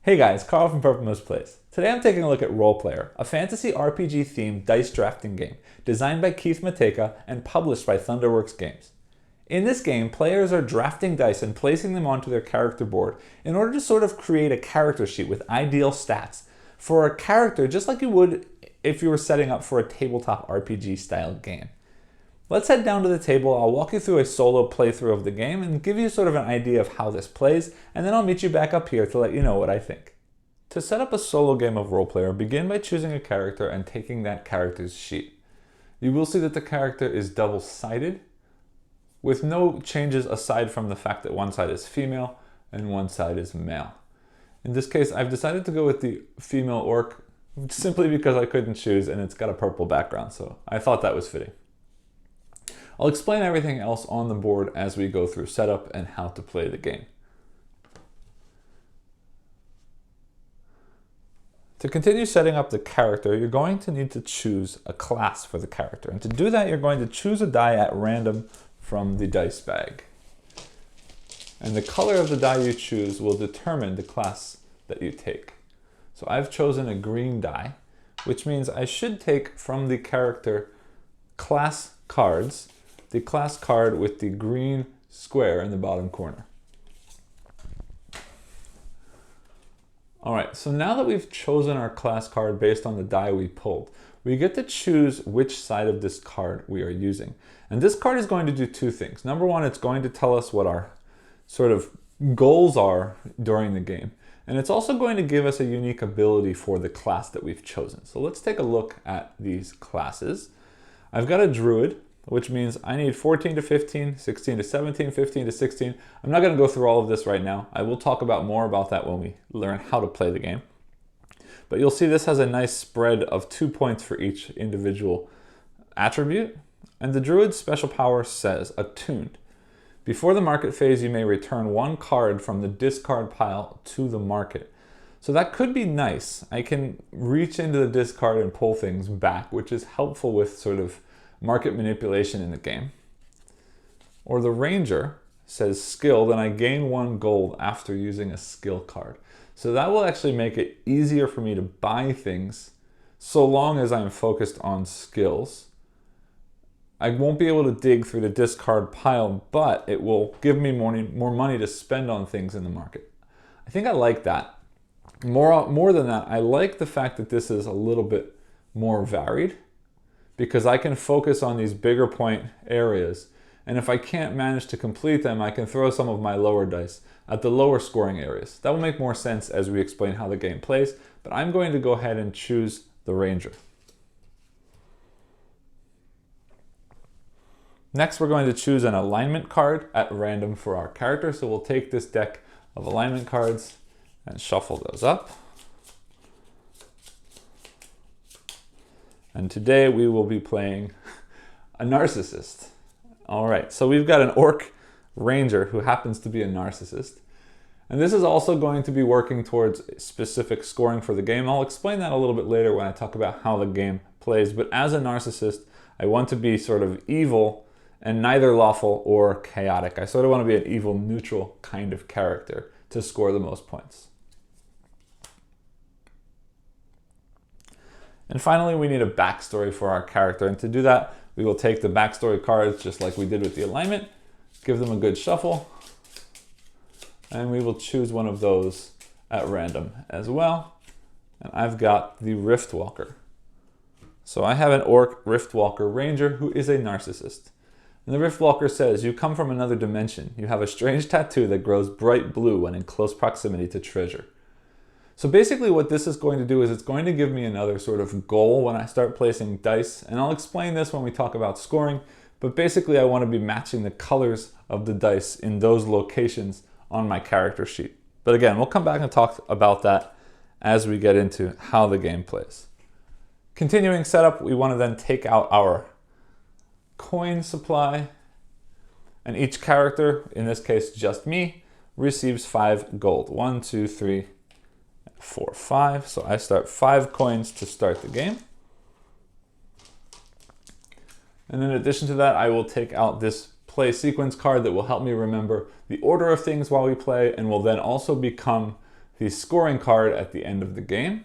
Hey guys, Carl from Purple Moose Plays. Today I'm taking a look at Role Player, a fantasy RPG themed dice drafting game designed by Keith Matejka and published by Thunderworks Games. In this game, players are drafting dice and placing them onto their character board in order to sort of create a character sheet with ideal stats for a character just like you would if you were setting up for a tabletop RPG style game. Let's head down to the table. I'll walk you through a solo playthrough of the game and give you sort of an idea of how this plays, and then I'll meet you back up here to let you know what I think. To set up a solo game of Role Player, begin by choosing a character and taking that character's sheet. You will see that the character is double-sided, with no changes aside from the fact that one side is female and one side is male. In this case, I've decided to go with the female orc simply because I couldn't choose, and it's got a purple background, so I thought that was fitting. I'll explain everything else on the board as we go through setup and how to play the game. To continue setting up the character, you're going to need to choose a class for the character. And to do that, you're going to choose a die at random from the dice bag. And the color of the die you choose will determine the class that you take. So I've chosen a green die, which means I should take from the character class cards, the class card with the green square in the bottom corner. All right, so now that we've chosen our class card based on the die we pulled, we get to choose which side of this card we are using. And this card is going to do two things. Number one, it's going to tell us what our sort of goals are during the game. And it's also going to give us a unique ability for the class that we've chosen. So let's take a look at these classes. I've got a druid, which means I need 14 to 15, 16 to 17, 15 to 16. I'm not going to go through all of this right now. I will talk about more about that when we learn how to play the game. But you'll see this has a nice spread of 2 points for each individual attribute. And the druid's special power says, attuned. Before the market phase, you may return one card from the discard pile to the market. So that could be nice. I can reach into the discard and pull things back, which is helpful with sort of market manipulation in the game. Or the ranger says skilled, and I gain 1 gold after using a skill card. So that will actually make it easier for me to buy things so long as I'm focused on skills. I won't be able to dig through the discard pile, but it will give me more money to spend on things in the market. I think I like that. More than that, I like the fact that this is a little bit more varied, because I can focus on these bigger point areas, and if I can't manage to complete them, I can throw some of my lower dice at the lower scoring areas. That will make more sense as we explain how the game plays, but I'm going to go ahead and choose the ranger. Next, we're going to choose an alignment card at random for our character, so we'll take this deck of alignment cards and shuffle those up. And today we will be playing a narcissist. All right, so we've got an orc ranger who happens to be a narcissist. And this is also going to be working towards specific scoring for the game. I'll explain that a little bit later when I talk about how the game plays. But as a narcissist, I want to be sort of evil and neither lawful or chaotic. I sort of want to be an evil neutral kind of character to score the most points. And finally, we need a backstory for our character. And to do that, we will take the backstory cards just like we did with the alignment, give them a good shuffle, and we will choose one of those at random as well. And I've got the Riftwalker. So I have an orc Riftwalker ranger who is a narcissist. And the Riftwalker says, you come from another dimension. You have a strange tattoo that grows bright blue when in close proximity to treasure. So basically what this is going to do is it's going to give me another sort of goal when I start placing dice. And I'll explain this when we talk about scoring. But basically I want to be matching the colors of the dice in those locations on my character sheet. But again, we'll come back and talk about that as we get into how the game plays. Continuing setup, we want to then take out our coin supply. And each character, in this case just me, receives 5 gold. 1, 2, 3, 4, 5. So I start 5 coins to start the game. And in addition to that, I will take out this play sequence card that will help me remember the order of things while we play, and will then also become the scoring card at the end of the game.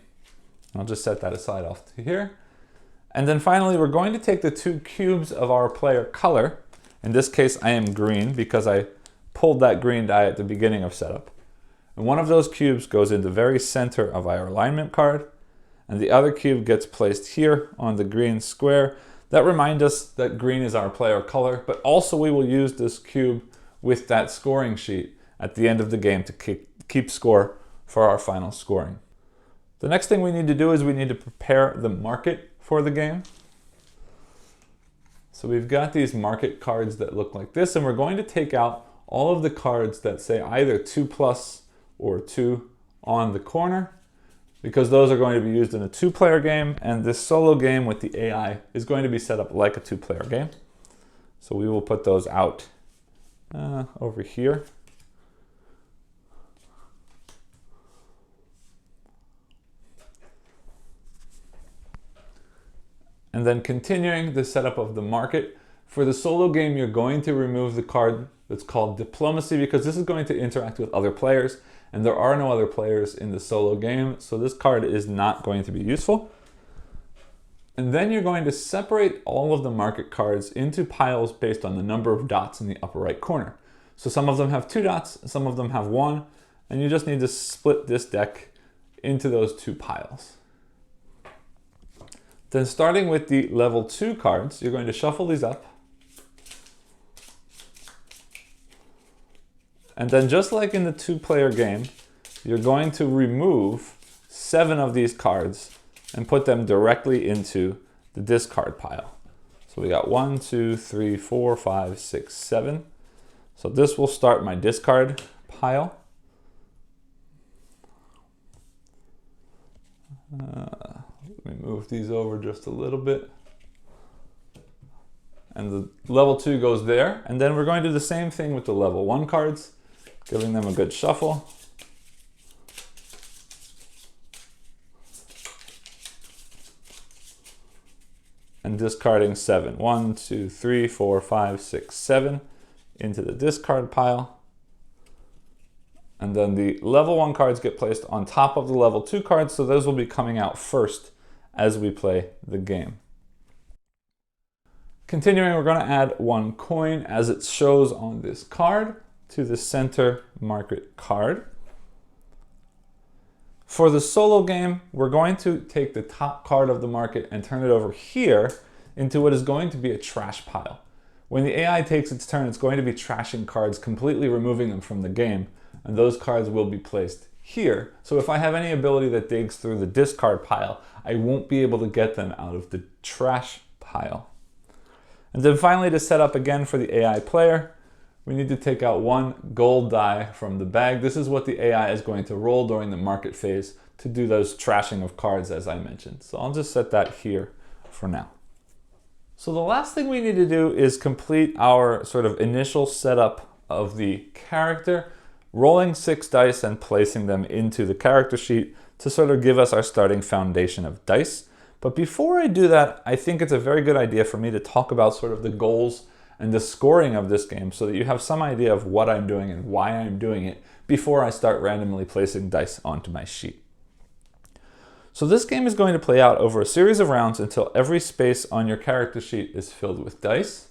I'll just set that aside off to here. And then finally, we're going to take the 2 cubes of our player color. In this case, I am green because I pulled that green die at the beginning of setup. And one of those cubes goes in the very center of our alignment card, and the other cube gets placed here on the green square. That reminds us that green is our player color, but also we will use this cube with that scoring sheet at the end of the game to keep score for our final scoring. The next thing we need to do is we need to prepare the market for the game. So we've got these market cards that look like this, and we're going to take out all of the cards that say either 2+ or 2 on the corner, because those are going to be used in a 2-player game, and this solo game with the AI is going to be set up like a 2-player game. So we will put those out over here. And then continuing the setup of the market. For the solo game, you're going to remove the card that's called Diplomacy, because this is going to interact with other players, and there are no other players in the solo game, so this card is not going to be useful. And then you're going to separate all of the market cards into piles based on the number of dots in the upper right corner. So some of them have 2 dots, some of them have 1, and you just need to split this deck into those 2 piles. Then starting with the level 2 cards, you're going to shuffle these up. And then just like in the 2-player game, you're going to remove 7 of these cards and put them directly into the discard pile. So we got 1, 2, 3, 4, 5, 6, 7. So this will start my discard pile. Let me move these over just a little bit. And the level 2 goes there. And then we're going to do the same thing with the level 1 cards, giving them a good shuffle. And discarding 7. 1, 2, 3, 4, 5, 6, 7 into the discard pile. And then the level 1 cards get placed on top of the level 2 cards, so those will be coming out first as we play the game. Continuing, we're going to add 1 coin as it shows on this card to the center market card. For the solo game, we're going to take the top card of the market and turn it over here into what is going to be a trash pile. When the AI takes its turn, it's going to be trashing cards, completely removing them from the game, and those cards will be placed here. So if I have any ability that digs through the discard pile, I won't be able to get them out of the trash pile. And then finally, to set up again for the AI player, we need to take out 1 gold die from the bag. This is what the AI is going to roll during the market phase to do those trashing of cards, as I mentioned. So I'll just set that here for now. So the last thing we need to do is complete our sort of initial setup of the character, rolling 6 dice and placing them into the character sheet to sort of give us our starting foundation of dice. But before I do that, I think it's a very good idea for me to talk about sort of the goals and the scoring of this game so that you have some idea of what I'm doing and why I'm doing it before I start randomly placing dice onto my sheet. So this game is going to play out over a series of rounds until every space on your character sheet is filled with dice.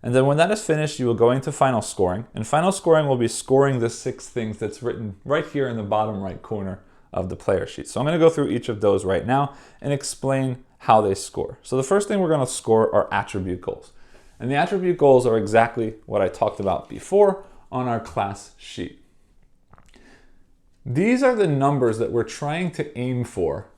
And then when that is finished, you will go into final scoring. And final scoring will be scoring the 6 things that's written right here in the bottom right corner of the player sheet. So I'm going to go through each of those right now and explain how they score. So the first thing we're going to score are attribute goals. And the attribute goals are exactly what I talked about before on our class sheet. These are the numbers that we're trying to aim for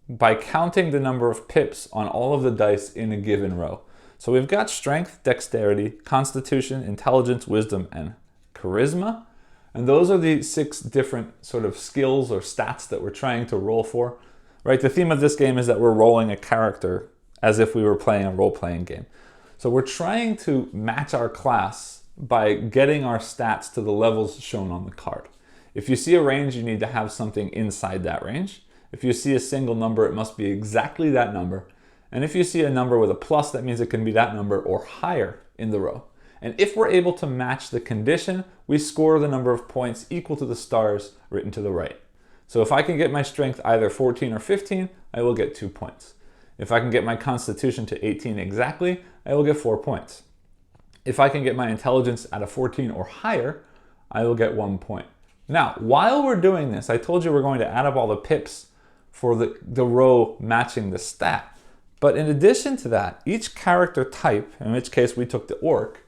by counting the number of pips on all of the dice in a given row. So we've got strength, dexterity, constitution, intelligence, wisdom, and charisma. And those are the 6 different sort of skills or stats that we're trying to roll for, right? The theme of this game is that we're rolling a character as if we were playing a role-playing game. So we're trying to match our class by getting our stats to the levels shown on the card. If you see a range, you need to have something inside that range. If you see a single number, it must be exactly that number. And if you see a number with a plus, that means it can be that number or higher in the row. And if we're able to match the condition, we score the number of points equal to the stars written to the right. So if I can get my strength either 14 or 15, I will get 2 points. If I can get my constitution to 18 exactly, I will get 4 points. If I can get my intelligence at a 14 or higher, I will get 1 point. Now, while we're doing this, I told you we're going to add up all the pips for the row matching the stat. But in addition to that, each character type, in which case we took the orc,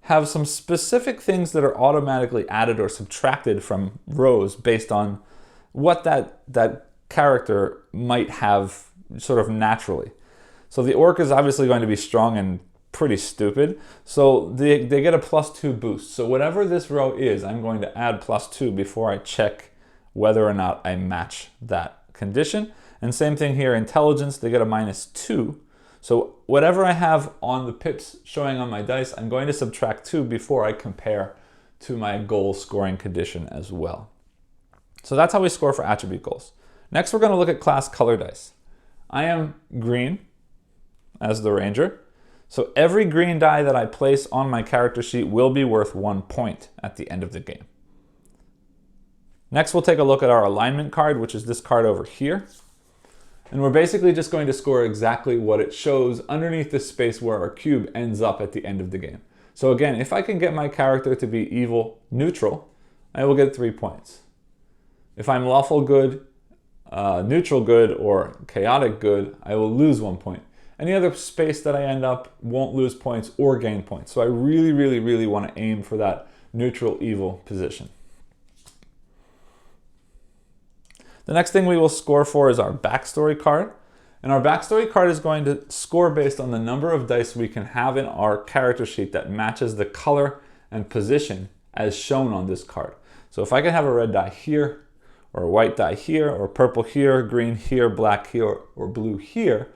have some specific things that are automatically added or subtracted from rows based on what that character might have sort of naturally. So the orc is obviously going to be strong and pretty stupid, so they get a +2 boost. So whatever this row is, I'm going to add +2 before I check whether or not I match that condition. And same thing here, intelligence, they get a -2. So whatever I have on the pips showing on my dice, I'm going to subtract 2 before I compare to my goal scoring condition as well. So that's how we score for attribute goals. Next, we're going to look at class color dice. I am green as the ranger. So every green die that I place on my character sheet will be worth 1 point at the end of the game. Next, we'll take a look at our alignment card, which is this card over here. And we're basically just going to score exactly what it shows underneath the space where our cube ends up at the end of the game. So again, if I can get my character to be evil neutral, I will get 3 points. If I'm lawful good, neutral good, or chaotic good, I will lose 1 point. Any other space that I end up won't lose points or gain points. So I really want to aim for that neutral evil position. The next thing we will score for is our backstory card. And our backstory card is going to score based on the number of dice we can have in our character sheet that matches the color and position as shown on this card. So if I can have a red die here, or a white die here, or purple here, green here, black here, or blue here,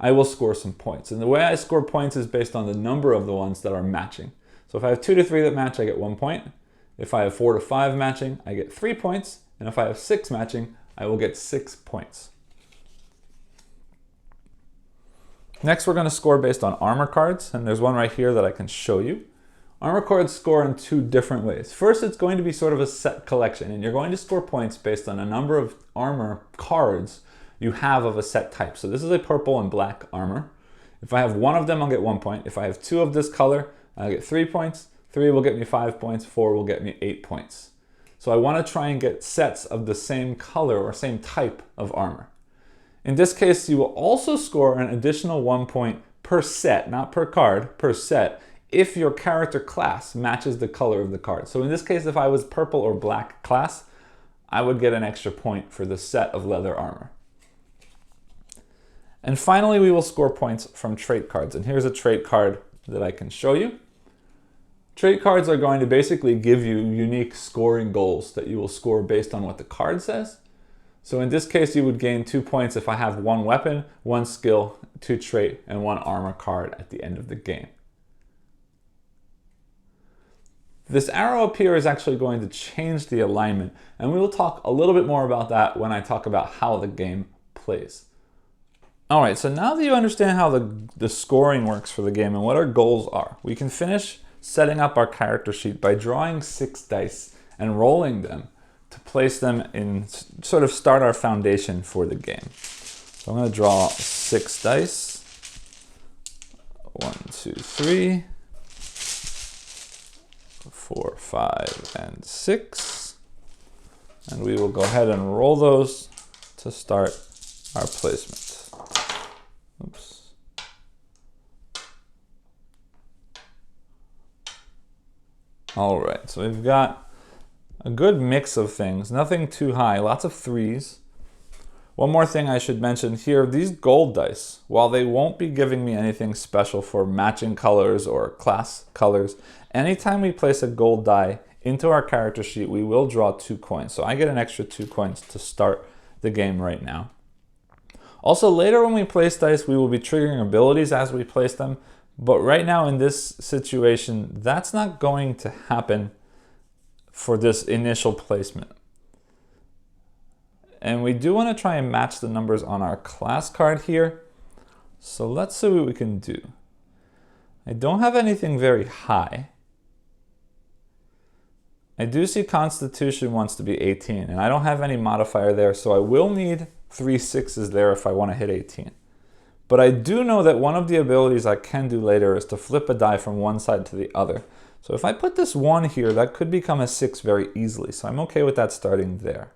I will score some points. And the way I score points is based on the number of the ones that are matching. So if I have 2 to 3 that match, I get 1 point. If I have 4 to 5 matching, I get 3 points. And if I have 6 matching, I will get 6 points. Next, we're going to score based on armor cards. And there's one right here that I can show you. Armor cards score in 2 different ways. First, it's going to be sort of a set collection. And you're going to score points based on a number of armor cards you have of a set type. So this is a purple and black armor. If I have 1 of them, I'll get 1 point. If I have 2 of this color, I'll get 3 points. 3 will get me 5 points. 4 will get me 8 points. So I want to try and get sets of the same color or same type of armor. In this case, you will also score an additional 1 point per set, not per card, per set, if your character class matches the color of the card. So in this case, if I was purple or black class, I would get an extra point for the set of leather armor. And finally, we will score points from trait cards. And here's a trait card that I can show you. Trait cards are going to basically give you unique scoring goals that you will score based on what the card says. So in this case, you would gain 2 points if I have 1 weapon, 1 skill, 2 trait, and 1 armor card at the end of the game. This arrow up here is actually going to change the alignment, and we will talk a little bit more about that when I talk about how the game plays. All right, so now that you understand how the scoring works for the game and what our goals are, we can finish setting up our character sheet by drawing 6 dice and rolling them to place them in, sort of start our foundation for the game. So I'm going to draw 6 dice. 1, 2, 3, 4, 5, and 6. And we will go ahead and roll those to start our placement. Oops. All right, so we've got a good mix of things, nothing too high, lots of 3s. One more thing I should mention here, these gold dice, while they won't be giving me anything special for matching colors or class colors, anytime we place a gold die into our character sheet, we will draw 2 coins. So I get an extra 2 coins to start the game right now. Also, later when we place dice, we will be triggering abilities as we place them. But right now in this situation, that's not going to happen for this initial placement. And we do want to try and match the numbers on our class card here. So let's see what we can do. I don't have anything very high. I do see Constitution wants to be 18, and I don't have any modifier there, so I will need 3 6s there if I want to hit 18. But I do know that one of the abilities I can do later is to flip a die from one side to the other. So if I put this 1 here, that could become a 6 very easily, so I'm okay with that starting there.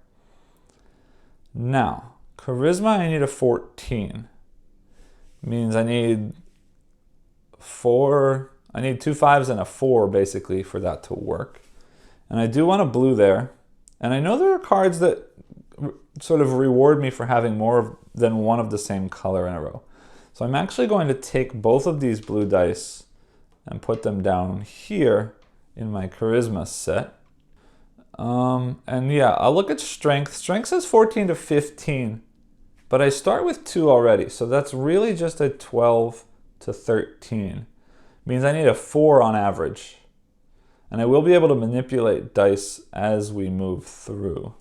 Now, Charisma, I need a 14. Means I need 2 5s and a 4 basically for that to work. And I do want a blue there. And I know there are cards that sort of reward me for having more than one of the same color in a row. So I'm actually going to take both of these blue dice and put them down here in my Charisma set. And yeah, I'll look at Strength. Strength says 14 to 15, but I start with 2 already. So that's really just a 12 to 13. Means I need a 4 on average. And I will be able to manipulate dice as we move through.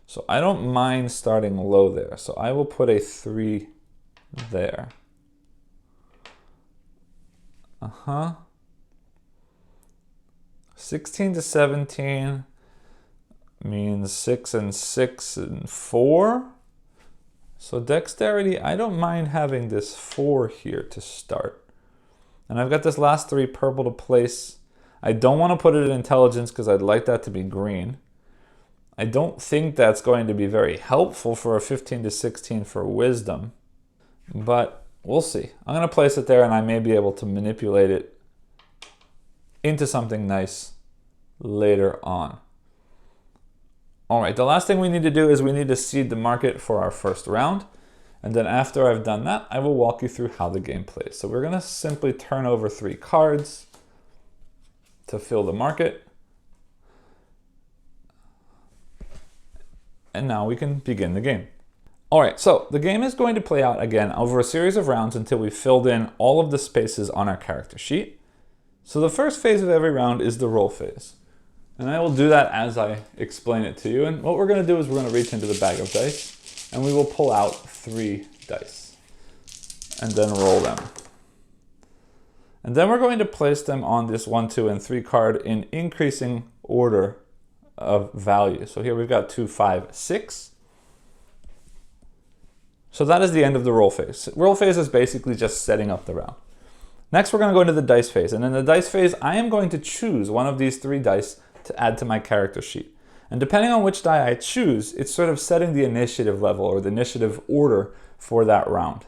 So I don't mind starting low there. So I will put a 3 there. 16 to 17 means 6 and 6 and 4. So dexterity, I don't mind having this 4 here to start. And I've got this last 3 purple to place. I don't want to put it in intelligence because I'd like that to be green. I don't think that's going to be very helpful for a 15 to 16 for wisdom, but we'll see. I'm going to place it there and I may be able to manipulate it into something nice later on. All right, the last thing we need to do is we need to seed the market for our first round. And then after I've done that, I will walk you through how the game plays. So we're going to simply turn over 3 cards to fill the market. And now we can begin the game. All right, so the game is going to play out again over a series of rounds until we've filled in all of the spaces on our character sheet. So the first phase of every round is the roll phase. And I will do that as I explain it to you. And what we're going to do is we're going to reach into the bag of dice and we will pull out 3 dice and then roll them. And then we're going to place them on this 1, 2, and 3 card in increasing order of value. So here we've got 2, 5, 6. So that is the end of the roll phase. Roll phase is basically just setting up the round. Next, we're going to go into the dice phase. And in the dice phase, I am going to choose one of these 3 dice to add to my character sheet. And depending on which die I choose, it's sort of setting the initiative level or the initiative order for that round.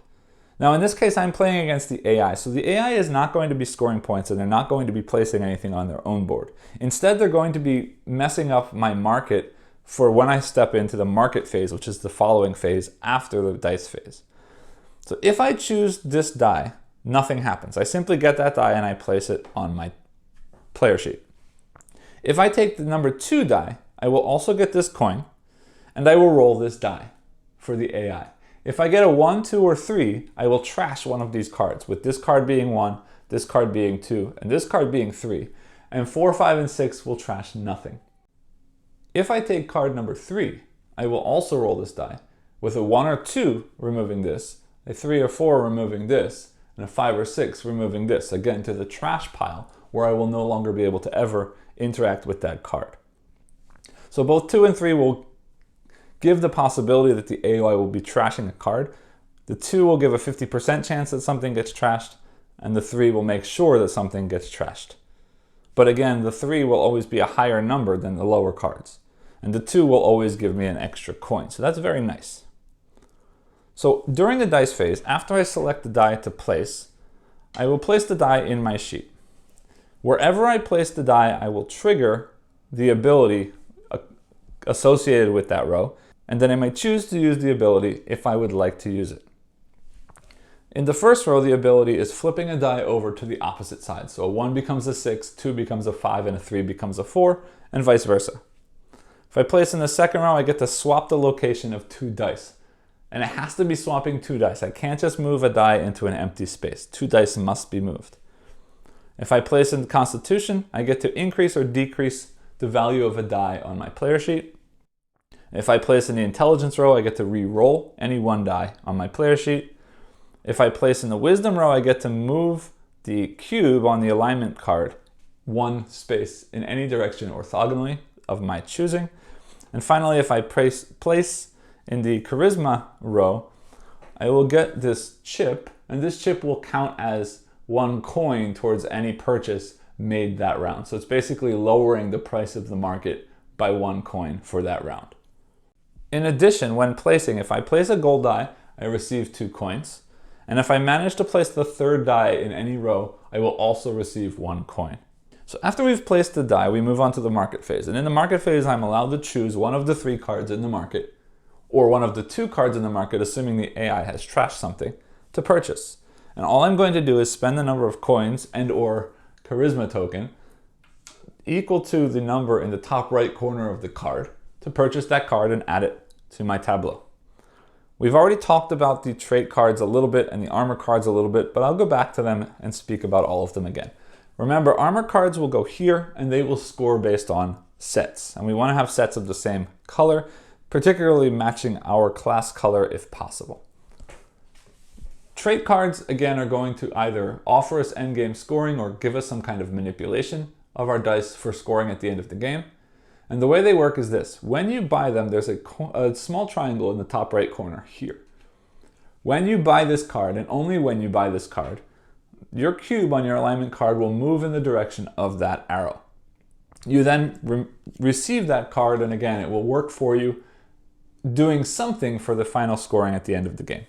Now, in this case, I'm playing against the AI. So the AI is not going to be scoring points and they're not going to be placing anything on their own board. Instead, they're going to be messing up my market for when I step into the market phase, which is the following phase after the dice phase. So if I choose this die, nothing happens. I simply get that die and I place it on my player sheet. If I take the number 2 die, I will also get this coin and I will roll this die for the AI. If I get a 1, 2, or 3, I will trash one of these cards, with this card being 1, this card being 2, and this card being 3. And 4, 5, and 6 will trash nothing. If I take card number 3, I will also roll this die, with a 1 or 2 removing this, a 3 or 4 removing this, and a 5 or 6 removing this, again to the trash pile, where I will no longer be able to ever interact with that card. So both 2 and 3 will give the possibility that the AI will be trashing a card. The 2 will give a 50% chance that something gets trashed, and the 3 will make sure that something gets trashed. But again, the 3 will always be a higher number than the lower cards, and the 2 will always give me an extra coin. So that's very nice. So during the dice phase, after I select the die to place, I will place the die in my sheet. Wherever I place the die, I will trigger the ability associated with that row, and then I may choose to use the ability if I would like to use it. In the first row, the ability is flipping a die over to the opposite side. So a 1 becomes a 6, 2 becomes a 5, and a 3 becomes a 4, and vice versa. If I place in the second row, I get to swap the location of 2 dice. And it has to be swapping 2 dice. I can't just move a die into an empty space. 2 dice must be moved. If I place in the Constitution, I get to increase or decrease the value of a die on my player sheet. If I place in the Intelligence row, I get to re-roll any 1 die on my player sheet. If I place in the Wisdom row, I get to move the cube on the alignment card one space in any direction orthogonally of my choosing. And finally, if I place in the charisma row, I will get this chip, and this chip will count as 1 coin towards any purchase made that round. So it's basically lowering the price of the market by 1 coin for that round. In addition, when placing, if I place a gold die, I receive 2 coins. And if I manage to place the 3rd die in any row, I will also receive 1 coin. So after we've placed the die, we move on to the market phase. And in the market phase, I'm allowed to choose one of the 3 cards in the market, or one of the 2 cards in the market, assuming the AI has trashed something, to purchase. And all I'm going to do is spend the number of coins and or charisma token equal to the number in the top right corner of the card to purchase that card and add it to my tableau. We've already talked about the trait cards a little bit and the armor cards a little bit, but I'll go back to them and speak about all of them again. Remember, armor cards will go here and they will score based on sets. And we want to have sets of the same color, particularly matching our class color if possible. Trait cards, again, are going to either offer us endgame scoring or give us some kind of manipulation of our dice for scoring at the end of the game. And the way they work is this. When you buy them, there's a small triangle in the top right corner here. When you buy this card, and only when you buy this card, your cube on your alignment card will move in the direction of that arrow. You then receive that card, and again, it will work for you, doing something for the final scoring at the end of the game.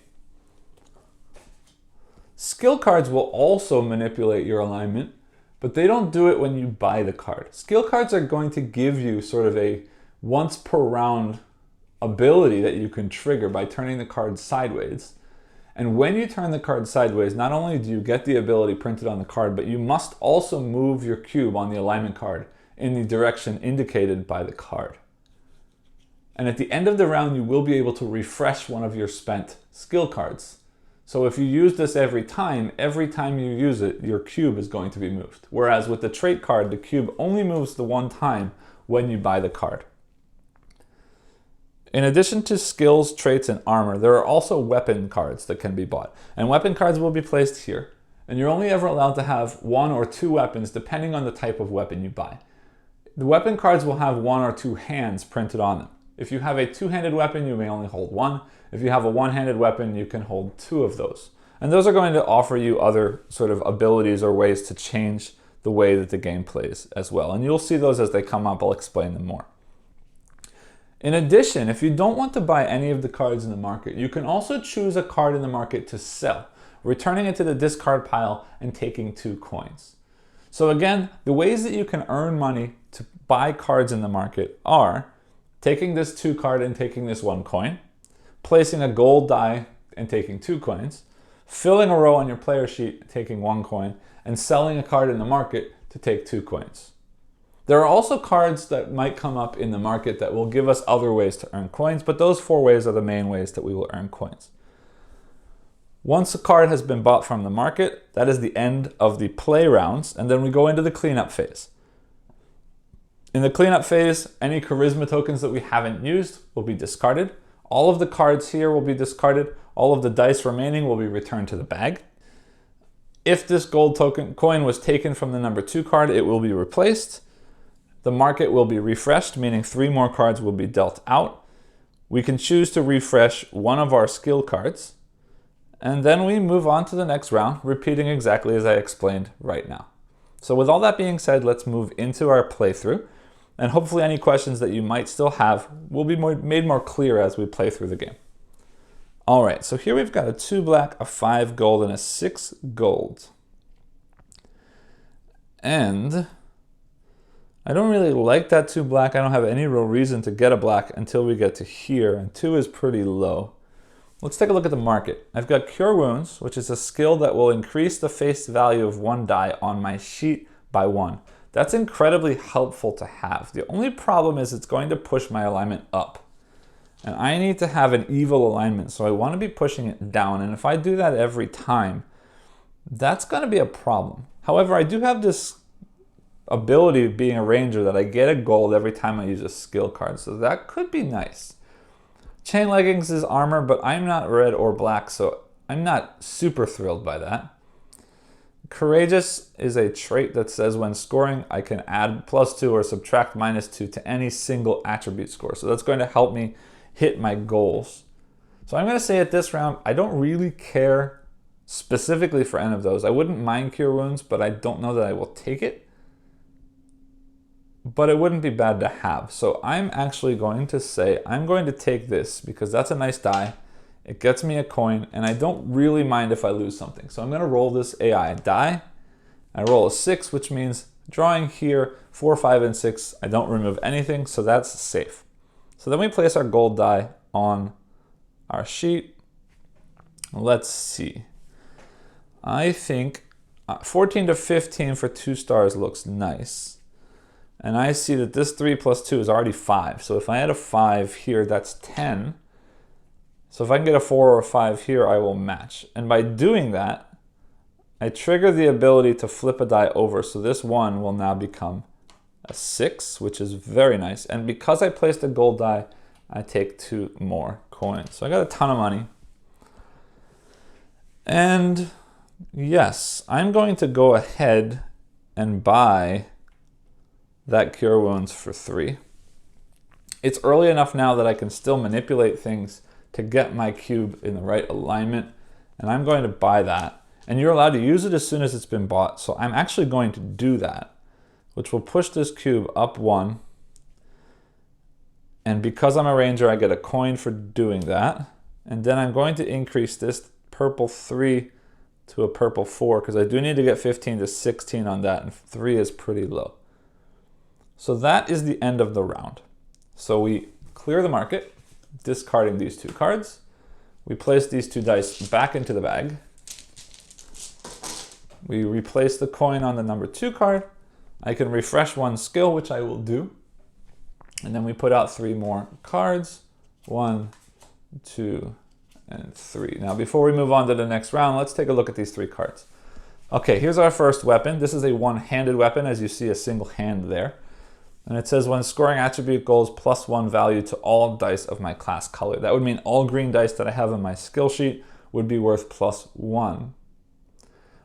Skill cards will also manipulate your alignment, but they don't do it when you buy the card. Skill cards are going to give you sort of a once per round ability that you can trigger by turning the card sideways. And when you turn the card sideways, not only do you get the ability printed on the card, but you must also move your cube on the alignment card in the direction indicated by the card. And at the end of the round, you will be able to refresh one of your spent skill cards. So if you use this every time you use it, your cube is going to be moved. Whereas with the trait card, the cube only moves the one time when you buy the card. In addition to skills, traits, and armor, there are also weapon cards that can be bought. And weapon cards will be placed here. And you're only ever allowed to have 1 or 2 weapons depending on the type of weapon you buy. The weapon cards will have 1 or 2 hands printed on them. If you have a 2-handed weapon, you may only hold 1. If you have a 1-handed weapon, you can hold 2 of those. And those are going to offer you other sort of abilities or ways to change the way that the game plays as well. And you'll see those as they come up. I'll explain them more. In addition, if you don't want to buy any of the cards in the market, you can also choose a card in the market to sell, returning it to the discard pile and taking 2 coins. So again, the ways that you can earn money to buy cards in the market are taking this 2 card and taking this 1 coin, placing a gold die and taking 2 coins, filling a row on your player sheet, taking 1 coin, and selling a card in the market to take 2 coins. There are also cards that might come up in the market that will give us other ways to earn coins, but those 4 ways are the main ways that we will earn coins. Once a card has been bought from the market, that is the end of the play rounds, and then we go into the cleanup phase. In the cleanup phase, any charisma tokens that we haven't used will be discarded. All of the cards here will be discarded. All of the dice remaining will be returned to the bag. If this gold coin was taken from the number 2 card, it will be replaced. The market will be refreshed, meaning 3 more cards will be dealt out. We can choose to refresh one of our skill cards, and then we move on to the next round, repeating exactly as I explained right now. So with all that being said, let's move into our playthrough, and hopefully any questions that you might still have will be made more clear as we play through the game. All right, so here we've got a 2 black, a 5 gold, and a 6 gold. And I don't really like that 2 black. I don't have any real reason to get a black until we get to here, and 2 is pretty low. Let's take a look at the market. I've got Cure Wounds, which is a skill that will increase the face value of 1 die on my sheet by 1. That's incredibly helpful to have. The only problem is it's going to push my alignment up. And I need to have an evil alignment, so I want to be pushing it down. And if I do that every time, that's going to be a problem. However, I do have this ability of being a ranger that I get a gold every time I use a skill card, so that could be nice. Chain Leggings is armor, but I'm not red or black, so I'm not super thrilled by that. Courageous is a trait that says when scoring, I can add +2 or subtract -2 to any single attribute score. So that's going to help me hit my goals. So I'm going to say at this round, I don't really care specifically for any of those. I wouldn't mind Cure Wounds, but I don't know that I will take it. But it wouldn't be bad to have. So I'm actually going to say I'm going to take this because that's a nice die. It gets me a coin, and I don't really mind if I lose something. So I'm going to roll this AI die. I roll a 6, which means drawing here 4, 5, and 6. I don't remove anything, so that's safe. So then we place our gold die on our sheet. Let's see. I think 14 to 15 for 2 stars looks nice. And I see that this 3 plus 2 is already 5. So if I add a 5 here, that's 10. So if I can get a 4 or a 5 here, I will match. And by doing that, I trigger the ability to flip a die over. So this 1 will now become a 6, which is very nice. And because I placed a gold die, I take 2 more coins. So I got a ton of money. And yes, I'm going to go ahead and buy that Cure Wounds for 3. It's early enough now that I can still manipulate things to get my cube in the right alignment, and I'm going to buy that. And you're allowed to use it as soon as it's been bought, so I'm actually going to do that, which will push this cube up 1. And because I'm a ranger, I get a coin for doing that. And then I'm going to increase this purple 3 to a purple 4, because I do need to get 15 to 16 on that, and 3 is pretty low. So that is the end of the round. So we clear the market, discarding these 2 cards. We place these 2 dice back into the bag. We replace the coin on the number 2 card. I can refresh 1 skill, which I will do. And then we put out 3 more cards. 1, 2, and 3. Now before we move on to the next round, let's take a look at these 3 cards. Okay, here's our first weapon. This is a one-handed weapon, as you see a single hand there. And it says when scoring attribute goals +1 value to all dice of my class color. That would mean all green dice that I have in my skill sheet would be worth +1.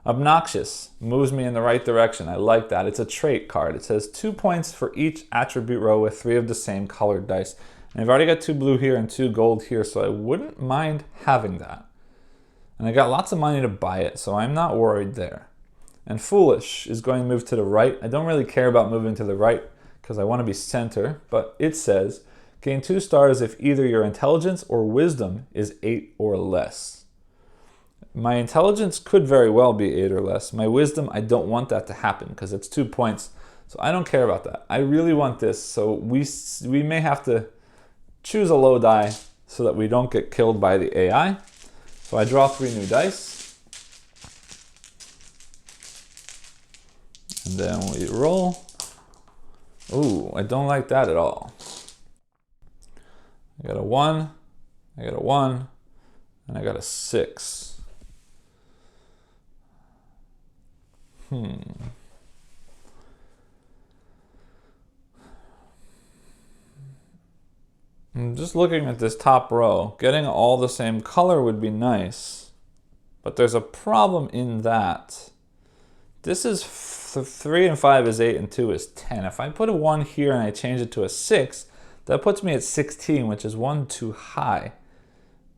Obnoxious moves me in the right direction. I like that. It's a trait card. It says 2 points for each attribute row with 3 of the same colored dice. And I've already got 2 blue here and 2 gold here, so I wouldn't mind having that. And I got lots of money to buy it, so I'm not worried there. And foolish is going to move to the right. I don't really care about moving to the right because I want to be center, but it says gain 2 stars if either your intelligence or wisdom is 8 or less. My intelligence could very well be 8 or less. My wisdom, I don't want that to happen because it's 2 points, so I don't care about that. I really want this, so we may have to choose a low die so that we don't get killed by the AI. So I draw 3 new dice. And then we roll. Ooh, I don't like that at all. I got a 1, I got a 1, and I got a 6. I'm just looking at this top row. Getting all the same color would be nice, but there's a problem in that. This is 3 and 5 is 8 and 2 is 10. If I put a 1 here and I change it to a 6, that puts me at 16, which is 1 too high.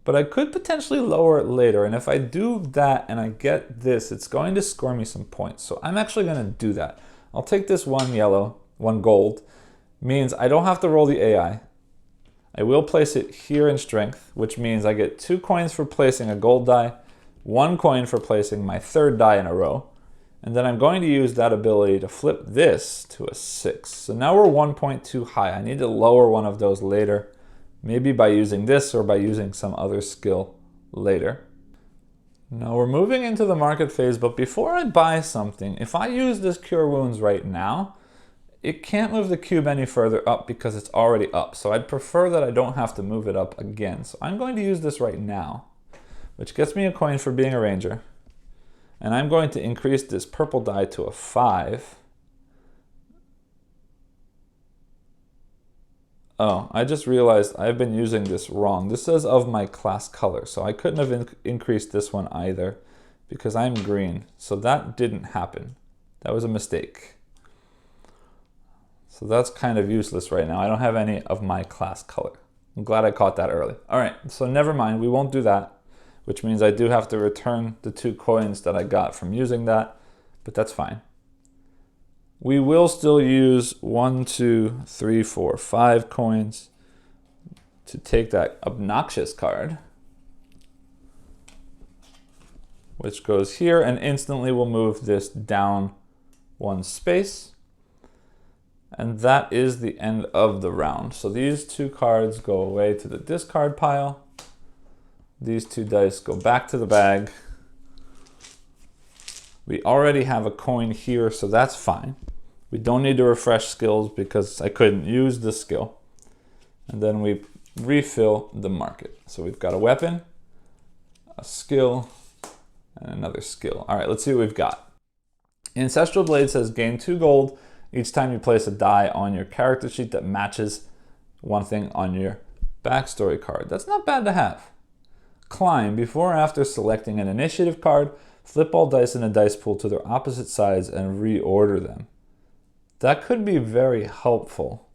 But I could potentially lower it later, and if I do that and I get this, it's going to score me some points. So I'm actually going to do that. I'll take this 1 yellow, 1 gold, means I don't have to roll the AI. I will place it here in strength, which means I get 2 coins for placing a gold die, 1 coin for placing my 3rd die in a row, and then I'm going to use that ability to flip this to a 6. So now we're 1 point too high. I need to lower one of those later, maybe by using this or by using some other skill later. Now we're moving into the market phase, but before I buy something, if I use this Cure Wounds right now, it can't move the cube any further up because it's already up. So I'd prefer that I don't have to move it up again. So I'm going to use this right now, which gets me a coin for being a ranger. And I'm going to increase this purple die to a 5. Oh, I just realized I've been using this wrong. This says of my class color, so I couldn't have increased this one either. because I'm green. So that didn't happen. That was a mistake. So that's kind of useless right now. I don't have any of my class color. I'm glad I caught that early. All right, so never mind, we won't do that, which means I do have to return the 2 coins that I got from using that, but that's fine. We will still use 1, 2, 3, 4, 5 coins to take that obnoxious card, which goes here, and instantly we'll move this down 1 space. And that is the end of the round. So these 2 cards go away to the discard pile. These 2 dice go back to the bag. We already have a coin here, so that's fine. We don't need to refresh skills because I couldn't use the skill. And then we refill the market. So we've got a weapon, a skill, and another skill. All right, let's see what we've got. Ancestral Blade says gain 2 gold each time you place a die on your character sheet that matches one thing on your backstory card. That's not bad to have. Climb. Before or after selecting an initiative card, flip all dice in a dice pool to their opposite sides and reorder them. That could be very helpful.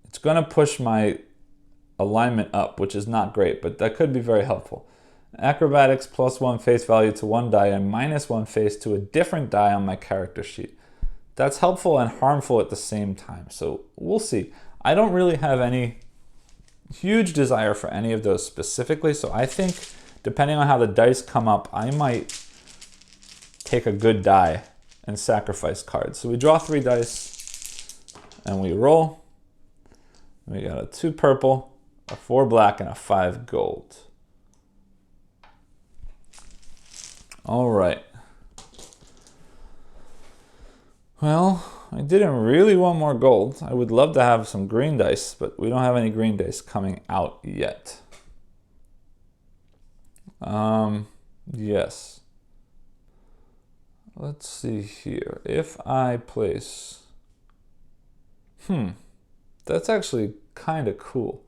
It's going to push my alignment up, which is not great, but that could be very helpful. Acrobatics +1 face value to 1 die and -1 face to a different die on my character sheet. That's helpful and harmful at the same time, so we'll see. I don't really have any huge desire for any of those specifically, so I think depending on how the dice come up, I might take a good die and sacrifice cards. So we draw 3 dice and we roll. We got a 2 purple, a 4 black, and a 5 gold. All right. Well, I didn't really want more gold. I would love to have some green dice, but we don't have any green dice coming out yet. Yes. Let's see here. If I place... That's actually kind of cool.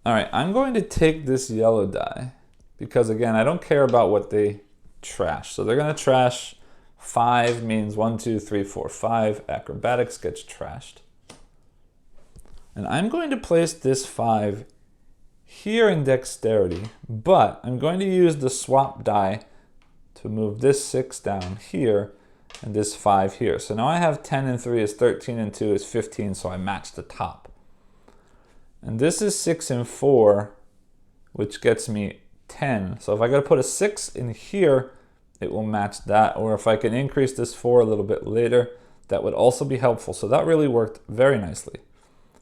All right, I'm going to take this yellow die because, again, I don't care about what they trash. So they're going to trash... 5 means 1, 2, 3, 4, 5. Acrobatics gets trashed. And I'm going to place this 5 here in dexterity, but I'm going to use the swap die to move this 6 down here and this 5 here. So now I have 10 and 3 is 13 and 2 is 15, so I match the top. And this is 6 and 4, which gets me 10. So if I got to put a 6 in here, it will match that, or if I can increase this 4 a little bit later, that would also be helpful. So that really worked very nicely.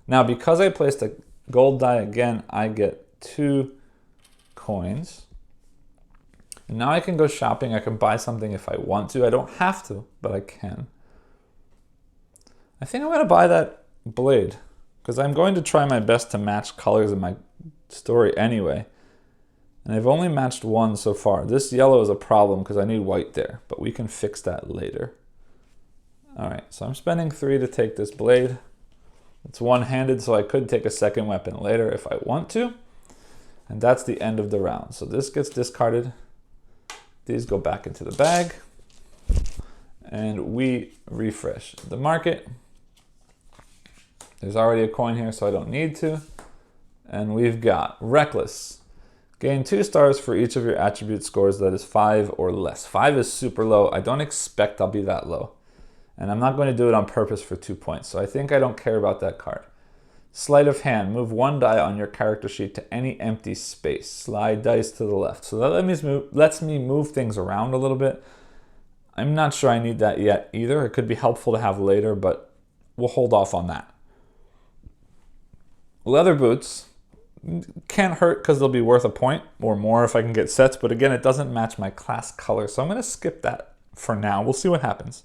Now, because I placed a gold die again, I get 2 coins. And now I can go shopping. I can buy something if I want to. I don't have to, but I can. I think I'm going to buy that blade because I'm going to try my best to match colors in my story anyway. And I've only matched 1 so far. This yellow is a problem because I need white there, but we can fix that later. All right, so I'm spending 3 to take this blade. It's one-handed, so I could take a second weapon later if I want to. And that's the end of the round. So this gets discarded. These go back into the bag. And we refresh the market. There's already a coin here, so I don't need to. And we've got Reckless. Gain 2 stars for each of your attribute scores that is 5 or less. 5 is super low. I don't expect I'll be that low. And I'm not going to do it on purpose for 2 points, so I think I don't care about that card. Sleight of hand. Move 1 die on your character sheet to any empty space. Slide dice to the left. So that lets me move things around a little bit. I'm not sure I need that yet either. It could be helpful to have later, but we'll hold off on that. Leather boots. Can't hurt because they'll be worth a point or more if I can get sets, but again, it doesn't match my class color, so I'm going to skip that for now. We'll see what happens.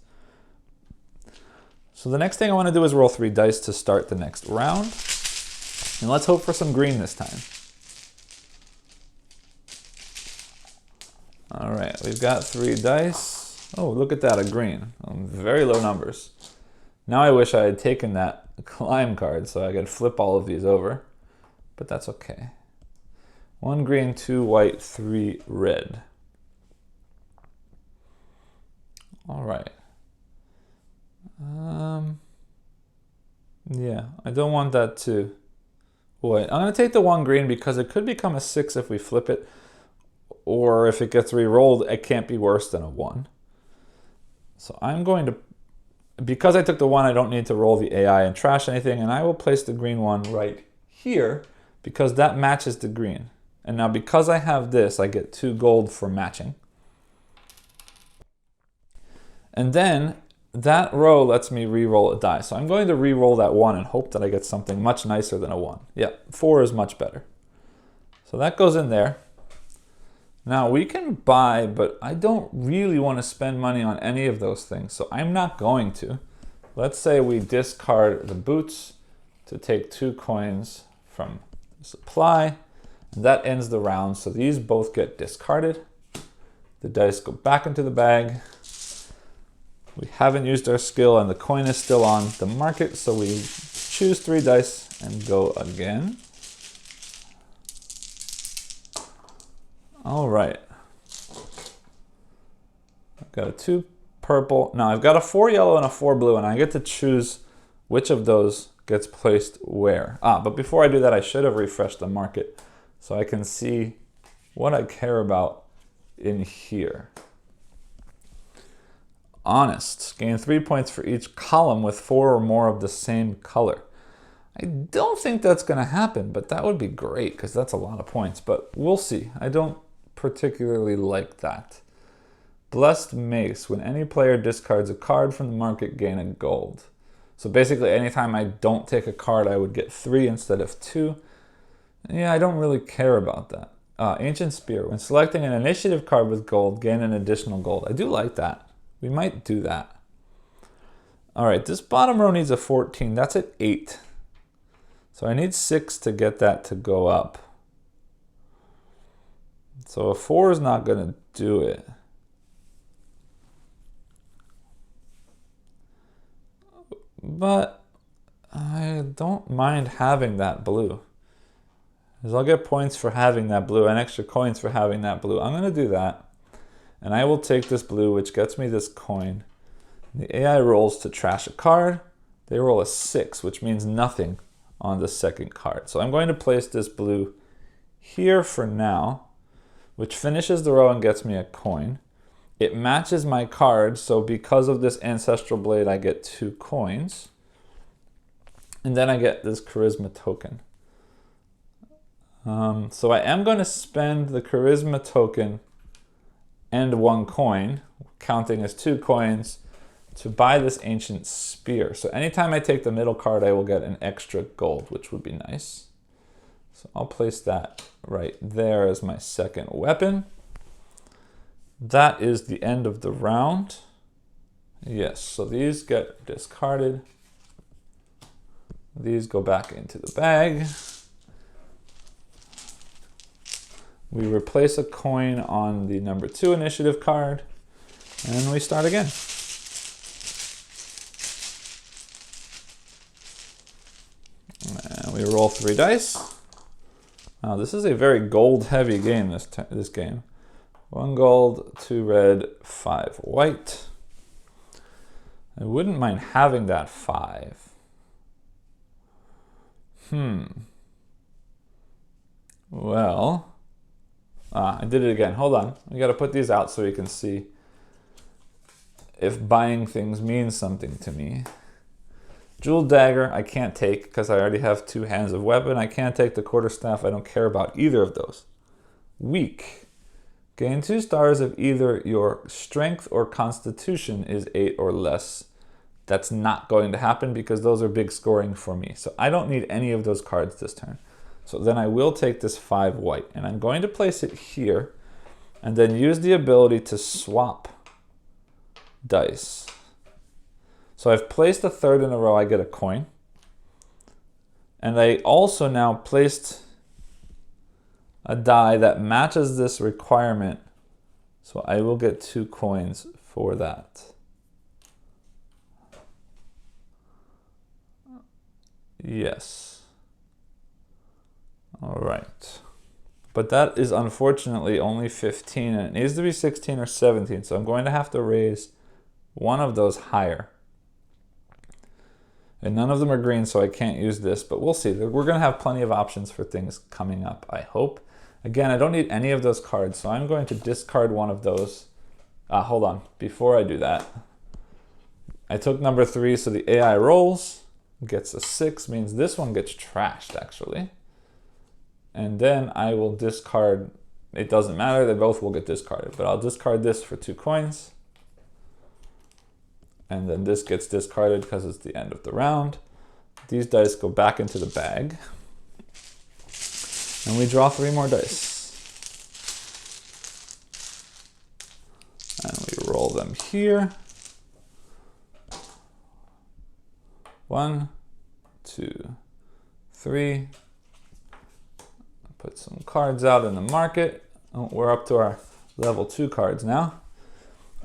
So the next thing I want to do is roll 3 dice to start the next round, and let's hope for some green this time. All right, we've got 3 dice. Oh, look at that, a green. Very low numbers. Now I wish I had taken that climb card so I could flip all of these over. But that's okay. 1 green, 2 white, 3 red. All right. Yeah, I don't want that to... Boy, I'm going to take the 1 green because it could become a 6 if we flip it. Or if it gets re-rolled, it can't be worse than a 1. So I'm going to... Because I took the 1, I don't need to roll the AI and trash anything. And I will place the green 1 right here because that matches the green. And now because I have this, I get 2 gold for matching. And then that row lets me re-roll a die. So I'm going to re-roll that 1 and hope that I get something much nicer than a 1. Yep, 4 is much better. So that goes in there. Now we can buy, but I don't really want to spend money on any of those things. So I'm not going to. Let's say we discard the boots to take 2 coins from supply. And that ends the round. So these both get discarded. The dice go back into the bag. We haven't used our skill and the coin is still on the market, so we choose 3 dice and go again. All right. I've got a 2 purple. Now I've got a 4 yellow and a 4 blue, and I get to choose which of those gets placed where. But before I do that, I should have refreshed the market so I can see what I care about in here. Honest, gain 3 points for each column with 4 or more of the same color. I don't think that's going to happen, but that would be great because that's a lot of points, but we'll see. I don't particularly like that. Blessed Mace, when any player discards a card from the market, gain a gold. So basically anytime I don't take a card, I would get 3 instead of 2. Yeah, I don't really care about that. Ancient Spear, when selecting an initiative card with gold, gain an additional gold. I do like that. We might do that. All right, this bottom row needs a 14. That's at 8. So I need 6 to get that to go up. So a 4 is not going to do it. But I don't mind having that blue. Because I'll get points for having that blue and extra coins for having that blue. I'm going to do that. And I will take this blue, which gets me this coin. The AI rolls to trash a card. They roll a 6, which means nothing on the second card. So I'm going to place this blue here for now, which finishes the row and gets me a coin. It matches my card, so because of this Ancestral Blade, I get 2 coins. And then I get this Charisma token. So I am going to spend the Charisma token and 1 coin, counting as 2 coins, to buy this Ancient Spear. So anytime I take the middle card, I will get an extra gold, which would be nice. So I'll place that right there as my second weapon. That is the end of the round. Yes, so these get discarded. These go back into the bag. We replace a coin on the number 2 initiative card, and we start again. And we roll 3 dice. Now this is a very gold-heavy game, this game. 1 gold, 2 red, 5 white. I wouldn't mind having that 5. Well... I did it again. Hold on. We got to put these out so you can see if buying things means something to me. Jeweled Dagger, I can't take because I already have 2 hands of weapon. I can't take the Quarterstaff. I don't care about either of those. Weak. Gain 2 stars if either your strength or constitution is 8 or less. That's not going to happen because those are big scoring for me. So I don't need any of those cards this turn. So then I will take this 5 white, and I'm going to place it here, and then use the ability to swap dice. So I've placed a 3rd in a row, I get a coin. And I also now placed a die that matches this requirement, so I will get 2 coins for that. Yes. All right, but that is unfortunately only 15, and it needs to be 16 or 17, so I'm going to have to raise one of those higher. And none of them are green, so I can't use this, but we'll see. We're going to have plenty of options for things coming up, I hope. Again, I don't need any of those cards, so I'm going to discard one of those. Hold on. Before I do that, I took number 3, so the AI rolls, gets a 6, means this one gets trashed, actually. And then I will discard, it doesn't matter, they both will get discarded, but I'll discard this for 2 coins. And then this gets discarded because it's the end of the round. These dice go back into the bag. And we draw 3 more dice. And we roll them here. 1, 2, 3. Put some cards out in the market. Oh, we're up to our level 2 cards now.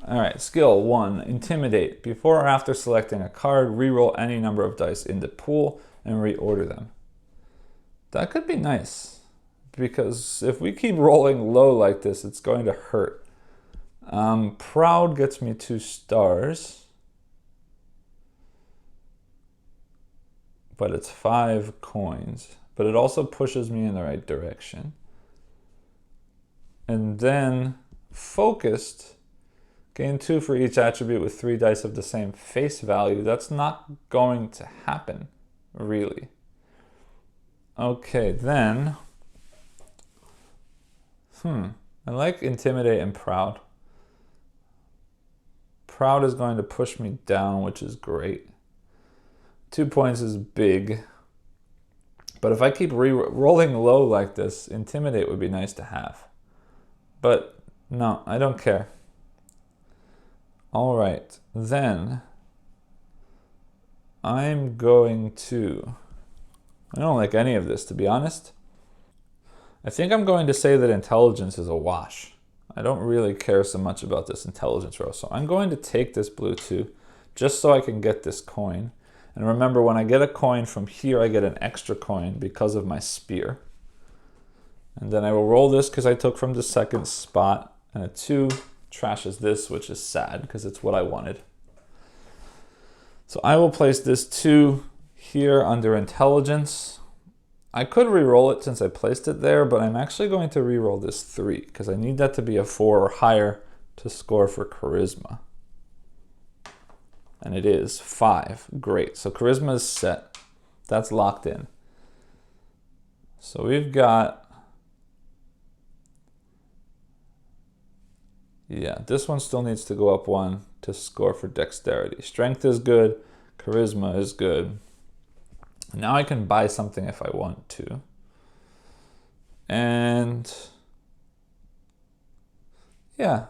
All right, skill 1, Intimidate. Before or after selecting a card, reroll any number of dice in the pool and reorder them. That could be nice, because if we keep rolling low like this, it's going to hurt. Proud gets me 2 stars, but it's 5 coins. But it also pushes me in the right direction. And then Focused, gain 2 for each attribute with 3 dice of the same face value. That's not going to happen, really. Okay, then. I like Intimidate and Proud. Proud is going to push me down, which is great. 2 points is big. But if I keep rolling low like this, Intimidate would be nice to have. But no, I don't care. All right, then I'm going to, I don't like any of this, to be honest. I think I'm going to say that intelligence is a wash. I don't really care so much about this intelligence row. So I'm going to take this blue 2 just so I can get this coin. And remember, when I get a coin from here, I get an extra coin because of my spear. And then I will roll this because I took from the second spot, and a 2 trashes this, which is sad because it's what I wanted. So I will place this 2 here under intelligence. I could re-roll it since I placed it there, but I'm actually going to re-roll this 3 because I need that to be a 4 or higher to score for charisma. And it is 5. Great. So charisma is set. That's locked in. So we've got, yeah, this one still needs to go up 1 to score for dexterity. Strength is good. Charisma is good. Now I can buy something if I want to. And yeah,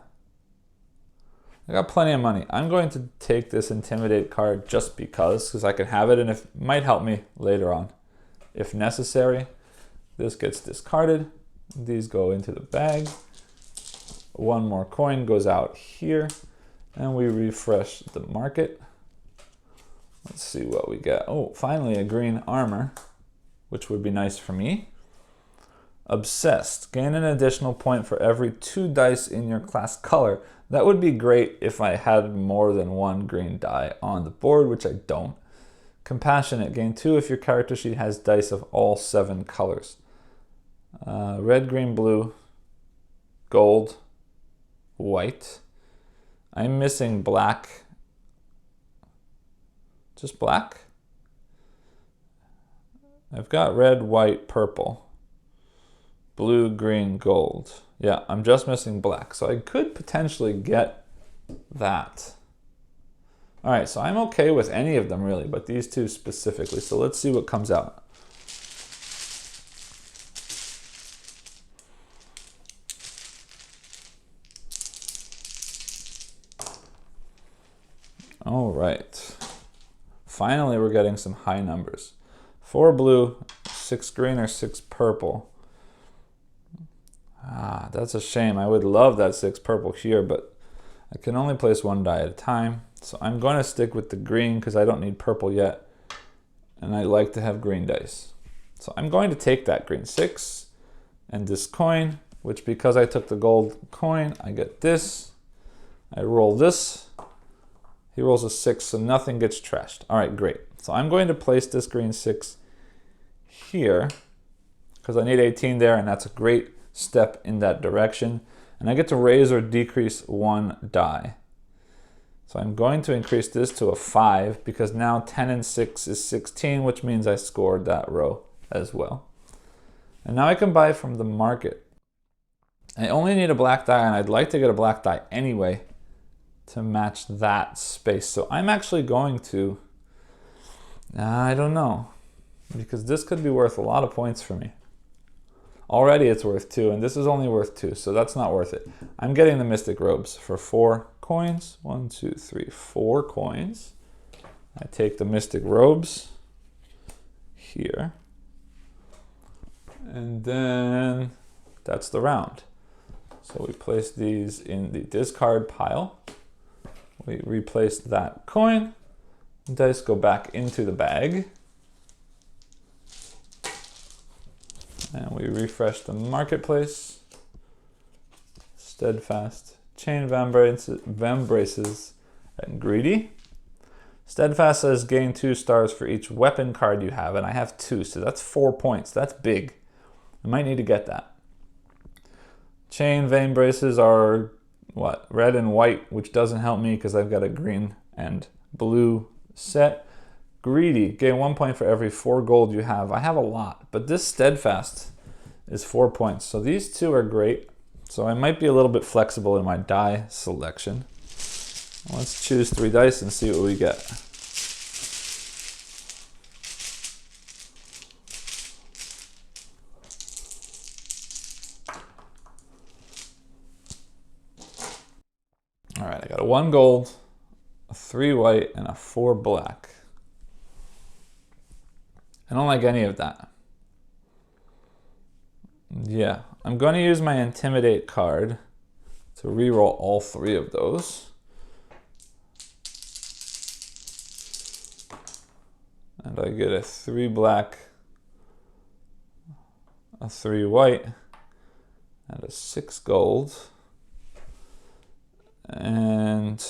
I got plenty of money. I'm going to take this Intimidate card just because I can have it, and it might help me later on if necessary. This gets discarded. These go into the bag. 1 more coin goes out here, and we refresh the market. Let's see what we get. Oh, finally a green armor, which would be nice for me. Obsessed. Gain an additional point for every 2 dice in your class color. That would be great if I had more than 1 green die on the board, which I don't. Compassionate. Gain 2 if your character sheet has dice of all 7 colors. Red, green, blue, gold, white. I'm missing black. Just black? I've got red, white, purple, blue, green, gold. Yeah, I'm just missing black. So I could potentially get that. All right, so I'm okay with any of them really, but these 2 specifically. So let's see what comes out. All right. Finally, we're getting some high numbers. 4 blue, 6 green, or 6 purple. That's a shame. I would love that 6 purple here, but I can only place 1 die at a time. So I'm going to stick with the green because I don't need purple yet. And I like to have green dice. So I'm going to take that green 6 and this coin, which because I took the gold coin, I get this. I roll this. He rolls a 6, so nothing gets trashed. All right, great. So I'm going to place this green 6 here because I need 18 there, and that's a great step in that direction. And I get to raise or decrease 1 die. So I'm going to increase this to a 5 because now 10 and 6 is 16, which means I scored that row as well. And now I can buy from the market. I only need a black die, and I'd like to get a black die anyway to match that space. So I'm actually going to, I don't know, because this could be worth a lot of points for me. Already it's worth 2, and this is only worth 2, so that's not worth it. I'm getting the Mystic Robes for 4 coins. 1, 2, 3, 4 coins. I take the Mystic Robes here. And then that's the round. So we place these in the discard pile. We replace that coin. Dice go back into the bag. And we refresh the marketplace. Steadfast, Chain Vambraces, and Greedy. Steadfast says gain 2 stars for each weapon card you have, and I have 2, so that's 4 points. That's big. I might need to get that. Chain Vambraces are what? Red and white, which doesn't help me because I've got a green and blue set. Greedy, gain 1 point for every 4 gold you have. I have a lot, but this Steadfast is 4 points. So these two are great. So I might be a little bit flexible in my die selection. Let's choose 3 dice and see what we get. All right, I got a 1 gold, a 3 white, and a 4 black. I don't like any of that. Yeah, I'm going to use my Intimidate card to reroll all 3 of those. And I get a 3 black, a 3 white, and a 6 gold. And,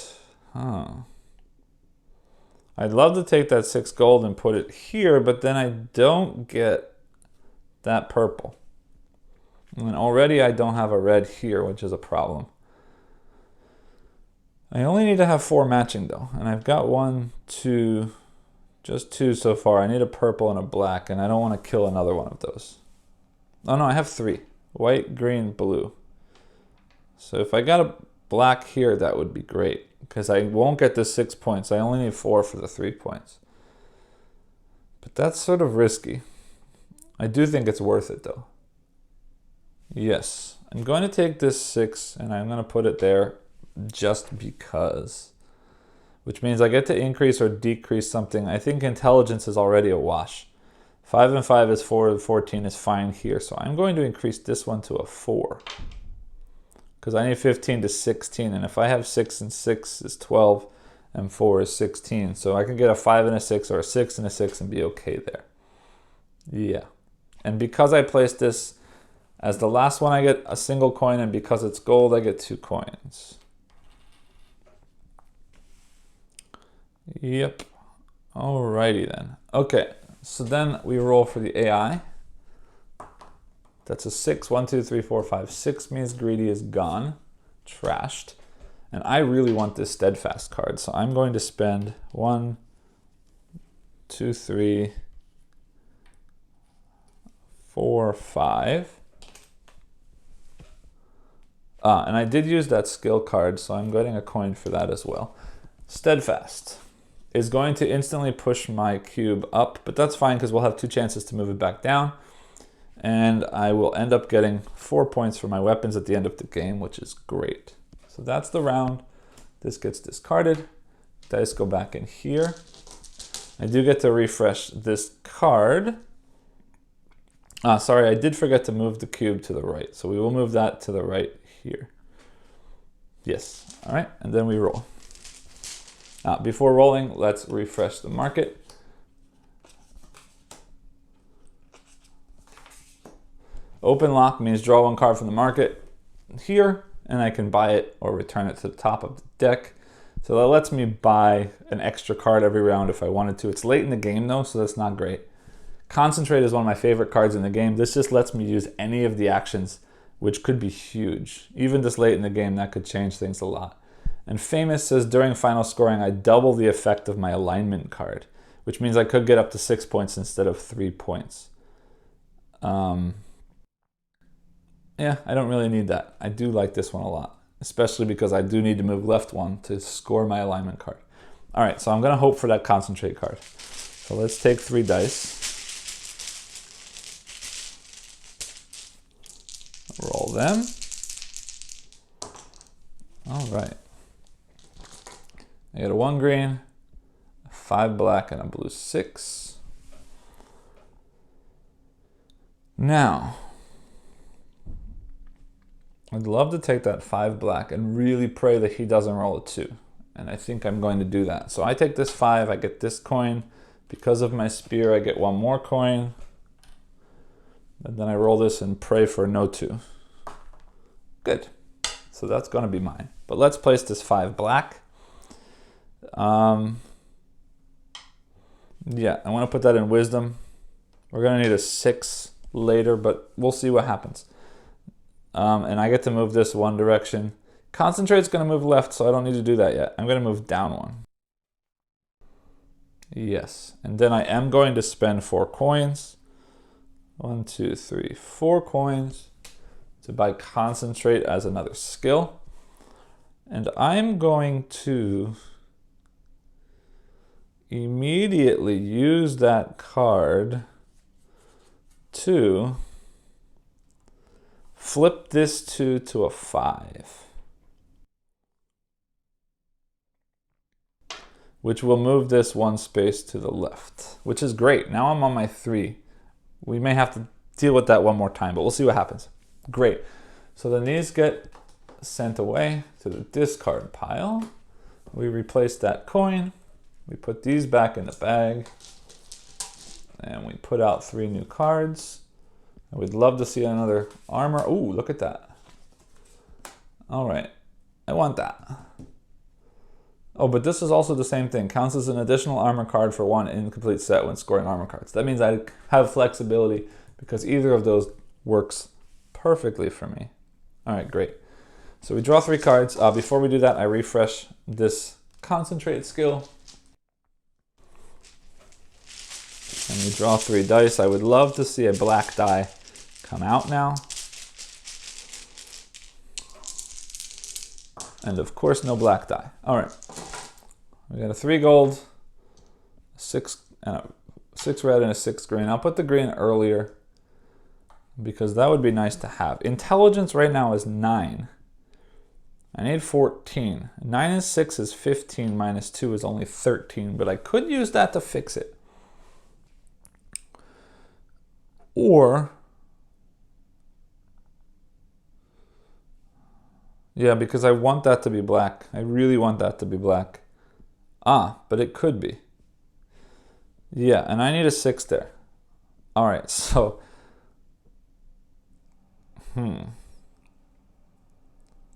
I'd love to take that 6 gold and put it here, but then I don't get that purple. And already I don't have a red here, which is a problem. I only need to have 4 matching though, and I've got 1, 2, just 2 so far. I need a purple and a black, and I don't want to kill another one of those. Oh no, I have 3. White, green, blue. So if I got a black here, that would be great, because I won't get the 6 points. I only need 4 for the 3 points. But that's sort of risky. I do think it's worth it though. Yes, I'm going to take this 6 and I'm going to put it there just because. Which means I get to increase or decrease something. I think intelligence is already a wash. 5 and 5 is 4, 14 is fine here. So I'm going to increase this one to a 4. Because I need 15 to 16, and if I have 6 and 6 is 12, and 4 is 16. So I can get a 5 and a 6 or a 6 and a 6 and be okay there. Yeah. And because I placed this as the last one, I get a single coin, and because it's gold, I get 2 coins. Yep. Alrighty then. Okay, so then we roll for the AI. That's a 6. 1, 2, 3, 4, 5. 6 means Greedy is gone, trashed. And I really want this Steadfast card, so I'm going to spend 1, 2, 3, 4, 5. And I did use that skill card, so I'm getting a coin for that as well. Steadfast is going to instantly push my cube up, but that's fine because we'll have 2 chances to move it back down. And I will end up getting 4 points for my weapons at the end of the game, which is great. So that's the round. This gets discarded. Dice go back in here. I do get to refresh this card. Sorry, I did forget to move the cube to the right. So we will move that to the right here. Yes, all right, and then we roll. Before rolling, let's refresh the market. Open lock means draw 1 card from the market here, and I can buy it or return it to the top of the deck. So that lets me buy an extra card every round if I wanted to. It's late in the game though, so that's not great. Concentrate is one of my favorite cards in the game. This just lets me use any of the actions, which could be huge. Even this late in the game, that could change things a lot. And Famous says, during final scoring, I double the effect of my alignment card, which means I could get up to 6 points instead of 3 points. Yeah, I don't really need that. I do like this one a lot, especially because I do need to move left one to score my alignment card. All right, so I'm gonna hope for that concentrate card. So let's take 3 dice. Roll them. All right. I get a 1 green, a 5 black, and a blue 6. Now, I'd love to take that 5 black and really pray that he doesn't roll a 2. And I think I'm going to do that. So I take this 5, I get this coin. Because of my spear, I get 1 more coin. And then I roll this and pray for no 2. Good. So that's going to be mine. But let's place this 5 black. Yeah, I want to put that in wisdom. We're going to need a 6 later, but we'll see what happens. And I get to move this one direction. Concentrate's going to move left, so I don't need to do that yet. I'm going to move down 1. Yes, and then I am going to spend 4 coins. 1, 2, 3, 4 coins to buy Concentrate as another skill. And I'm going to immediately use that card to flip this 2 to a 5. Which will move this 1 space to the left, which is great. Now I'm on my 3. We may have to deal with that one more time, but we'll see what happens. Great. So then these get sent away to the discard pile. We replace that coin. We put these back in the bag. And we put out 3 new cards. I would love to see another armor. Ooh, look at that. All right, I want that. Oh, but this is also the same thing. Counts as an additional armor card for 1 incomplete set when scoring armor cards. That means I have flexibility because either of those works perfectly for me. All right, great. So we draw 3 cards. Before we do that, I refresh this Concentrate skill. And we draw 3 dice. I would love to see a black die come out now. And of course, no black die. All right. We got a 3 gold, 6 red, and a 6 green. I'll put the green earlier because that would be nice to have. Intelligence right now is 9. I need 14. 9 and 6 is 15, minus 2 is only 13, but I could use that to fix it. Or, yeah, because I want that to be black. I really want that to be black. But it could be. Yeah, and I need a 6 there. All right, so,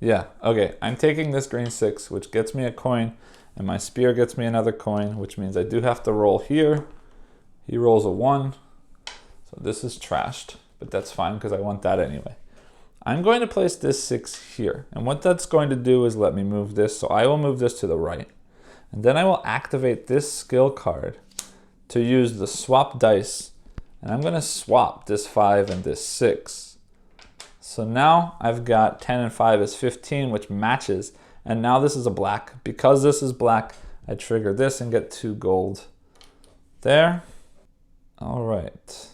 yeah, okay. I'm taking this green 6, which gets me a coin, and my spear gets me another coin, which means I do have to roll here. He rolls a 1, so this is trashed, but that's fine because I want that anyway. I'm going to place this 6 here, and what that's going to do is let me move this, so I will move this to the right. And then I will activate this skill card to use the swap dice, and I'm going to swap this 5 and this 6. So now I've got 10 and 5 is 15, which matches, and now this is a black. Because this is black, I trigger this and get 2 gold there. All right.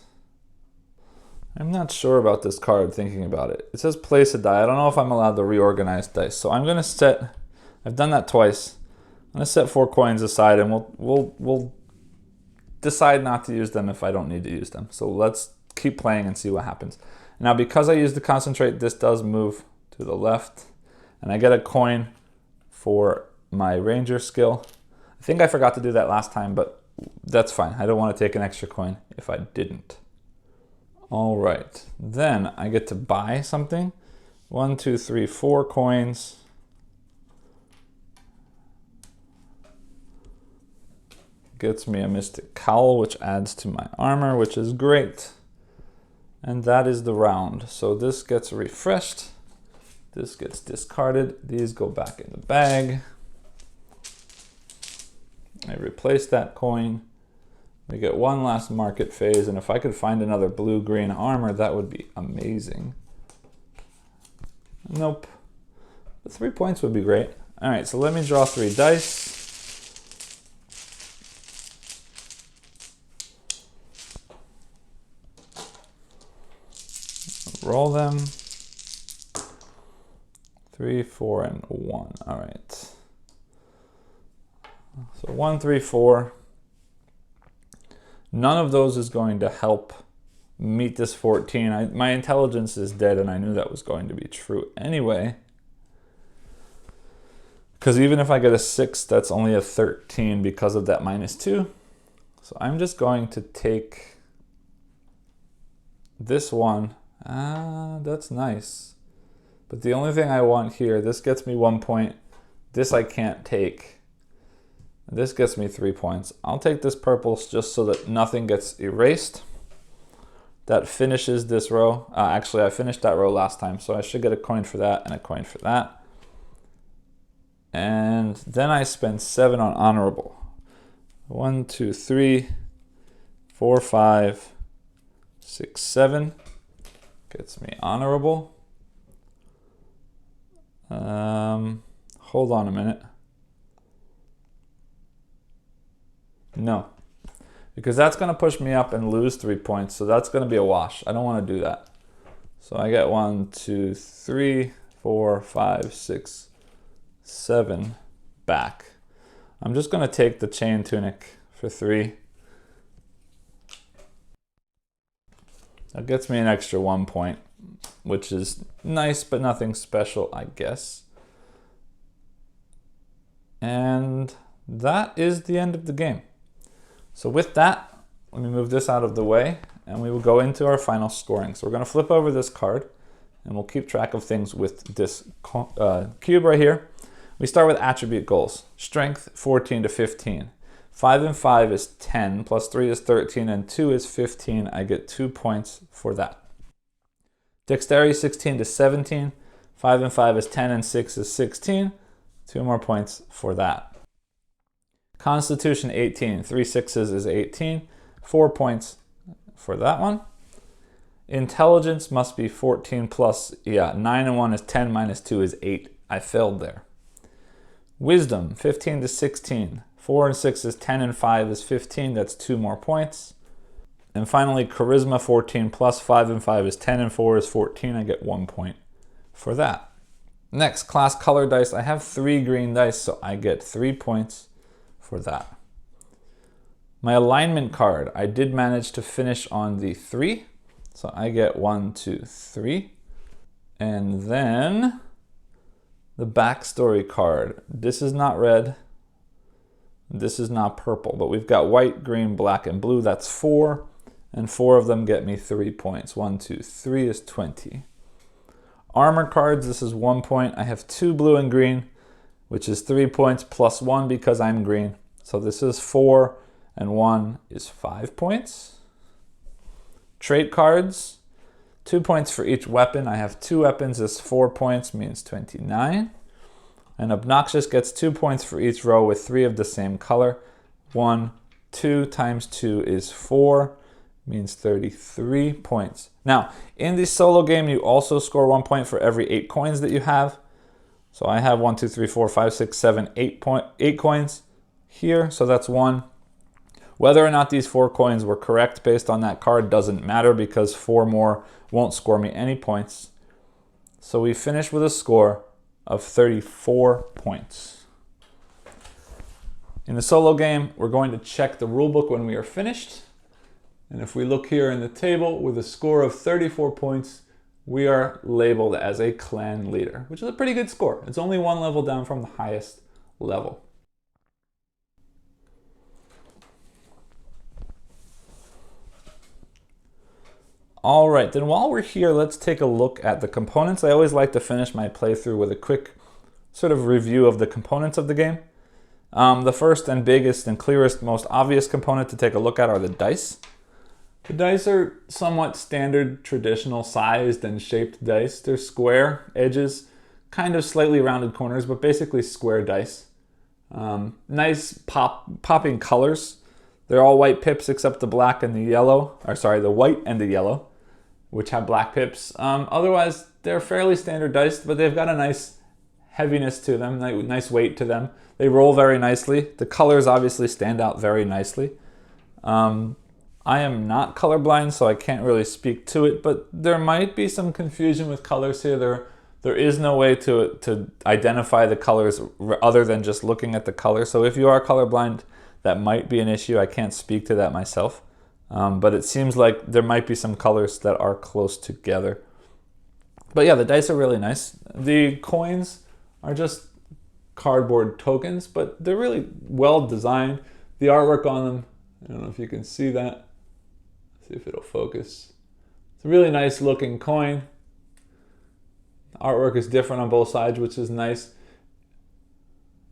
I'm not sure about this card thinking about it. It says place a die. I don't know if I'm allowed to reorganize dice. So I'm going to set, I've done that twice. I'm going to set 4 coins aside and we'll decide not to use them if I don't need to use them. So let's keep playing and see what happens. Now because I use the Concentrate, this does move to the left and I get a coin for my Ranger skill. I think I forgot to do that last time, but that's fine. I don't want to take an extra coin if I didn't. All right, then I get to buy something. 1, 2, 3, 4 coins. gets me a Mystic Cowl, which adds to my armor, which is great. And that is the round. So this gets refreshed. This gets discarded. These go back in the bag. I replace that coin. We get one last market phase, and if I could find another blue-green armor, that would be amazing. Nope. The 3 points would be great. All right, so let me draw 3 dice. Roll them. 3, 4, and 1. All right. So 1, 3, 4. None of those is going to help meet this 14. My intelligence is dead, and I knew that was going to be true anyway. Because even if I get a 6, that's only a 13 because of that -2. So I'm just going to take this one. That's nice. But the only thing I want here, this gets me 1 point. This I can't take. This gets me 3 points. I'll take this purple just so that nothing gets erased. That finishes this row. Actually, I finished that row last time, so I should get a coin for that and a coin for that. And then I spend 7 on honorable. 1, 2, 3, 4, 5, 6, 7. Gets me honorable. Hold on a minute. No, because that's going to push me up and lose 3 points, so that's going to be a wash. I don't want to do that. So I get 1, 2, 3, 4, 5, 6, 7 back. I'm just going to take the chain tunic for 3. That gets me an extra 1 point, which is nice, but nothing special, I guess. And that is the end of the game. So with that, let me move this out of the way, and we will go into our final scoring. So we're going to flip over this card, and we'll keep track of things with this cube right here. We start with attribute goals. Strength, 14 to 15. 5 and 5 is 10, plus 3 is 13, and 2 is 15. I get 2 points for that. Dexterity, 16 to 17. 5 and 5 is 10, and 6 is 16. 2 more points for that. Constitution, 18. 3 6s is 18. 4 points for that one. Intelligence must be 14 plus, 9 and 1 is 10, minus 2 is 8. I failed there. Wisdom, 15 to 16. 4 and 6 is 10, and 5 is 15. That's 2 more points. And finally, Charisma, 14 plus 5 and 5 is 10, and 4 is 14. I get 1 point for that. Next, class color dice. I have 3 green dice, so I get 3 points for that. My alignment card, I did manage to finish on the 3. So I get 1, 2, 3. And then the backstory card. This is not red. This is not purple, but we've got white, green, black, and blue. That's 4. And 4 of them get me 3 points. 1, 2, 3 is 20. Armor cards, this is 1 point. I have 2 blue and green, which is 3 points plus 1 because I'm green. So this is 4, and 1 is 5 points. Trait cards, 2 points for each weapon. I have 2 weapons, is 4 points, means 29. And Obnoxious gets 2 points for each row with 3 of the same color. 1, 2 times 2 is 4, means 33 points. Now, in the solo game, you also score 1 point for every 8 coins that you have. So I have 1, 2, 3, 4, 5, 6, 7, 8 coins here, so that's 1. Whether or not these 4 coins were correct based on that card doesn't matter because 4 more won't score me any points. So we finish with a score of 34 points. In the solo game, we're going to check the rulebook when we are finished. And if we look here in the table with a score of 34 points, we are labeled as a clan leader, which is a pretty good score. It's only 1 level down from the highest level. All right, then while we're here, let's take a look at the components. I always like to finish my playthrough with a quick sort of review of the components of the game. The first and biggest and clearest, most obvious component to take a look at are the dice. The dice are somewhat standard, traditional sized and shaped dice. They're square edges, kind of slightly rounded corners, but basically square dice. Nice popping colors. They're all white pips except the black and the yellow, or sorry, the white and the yellow, which have black pips. Otherwise, they're fairly standard dice, but they've got a nice heaviness to them, nice weight to them. They roll very nicely. The colors obviously stand out very nicely. I am not colorblind, so I can't really speak to it, but there might be some confusion with colors here. There is no way to identify the colors other than just looking at the color. So if you are colorblind, that might be an issue. I can't speak to that myself. But it seems like there might be some colors that are close together. But yeah, the dice are really nice. The coins are just cardboard tokens, but they're really well designed. The artwork on them, I don't know if you can see that. See if it'll focus. It's a really nice looking coin. Artwork is different on both sides, which is nice.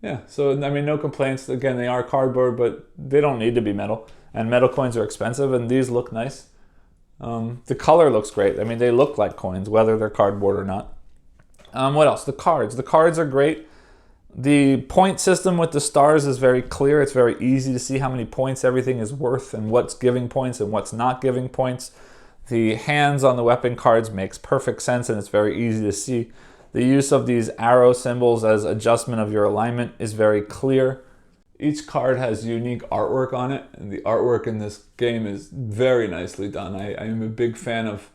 Yeah, so I mean, no complaints. Again, they are cardboard, but they don't need to be metal. And metal coins are expensive, and these look nice. The color looks great. I mean, they look like coins, whether they're cardboard or not. What else? The cards. The cards are great. The point system with the stars is very clear. It's very easy to see how many points everything is worth and what's giving points and what's not giving points. The hands on the weapon cards makes perfect sense, and it's very easy to see. The use of these arrow symbols as adjustment of your alignment is very clear. Each card has unique artwork on it, and the artwork in this game is very nicely done. I am a big fan of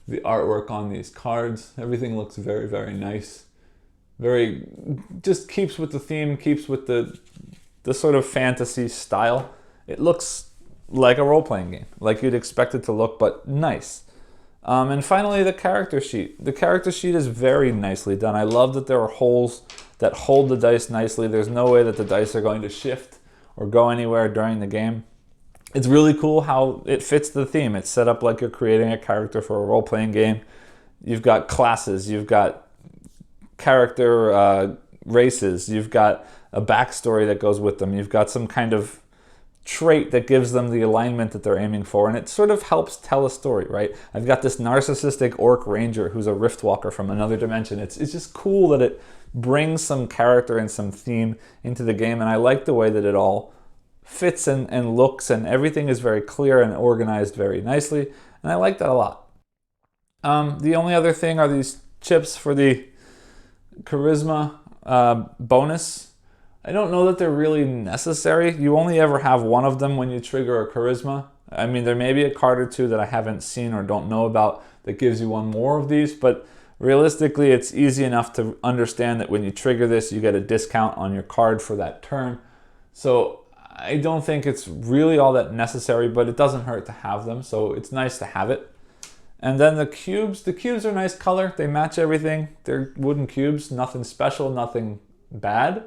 the artwork on these cards. Everything looks very, very nice. Just keeps with the theme, keeps with the sort of fantasy style. It looks like a role-playing game, like you'd expect it to look, but nice. And finally, the character sheet. The character sheet is very nicely done. I love that there are holes that hold the dice nicely. There's no way that the dice are going to shift or go anywhere during the game. It's really cool how it fits the theme. It's set up like you're creating a character for a role-playing game. You've got classes, you've got character races, you've got a backstory that goes with them, you've got some kind of trait that gives them the alignment that they're aiming for, and it sort of helps tell a story, right? I've got this narcissistic orc ranger who's a rift walker from another dimension. It's just cool that it brings some character and some theme into the game, and I like the way that it all fits and looks, and everything is very clear and organized very nicely, and I like that a lot. The only other thing are these chips for the charisma bonus. I don't know that they're really necessary. You only ever have one of them when you trigger a charisma. I mean, there may be a card or two that I haven't seen or don't know about that gives you one more of these, but realistically, it's easy enough to understand that when you trigger this, you get a discount on your card for that turn. So I don't think it's really all that necessary, but it doesn't hurt to have them, so it's nice to have it. And then the cubes are nice color. They match everything. They're wooden cubes, nothing special, nothing bad.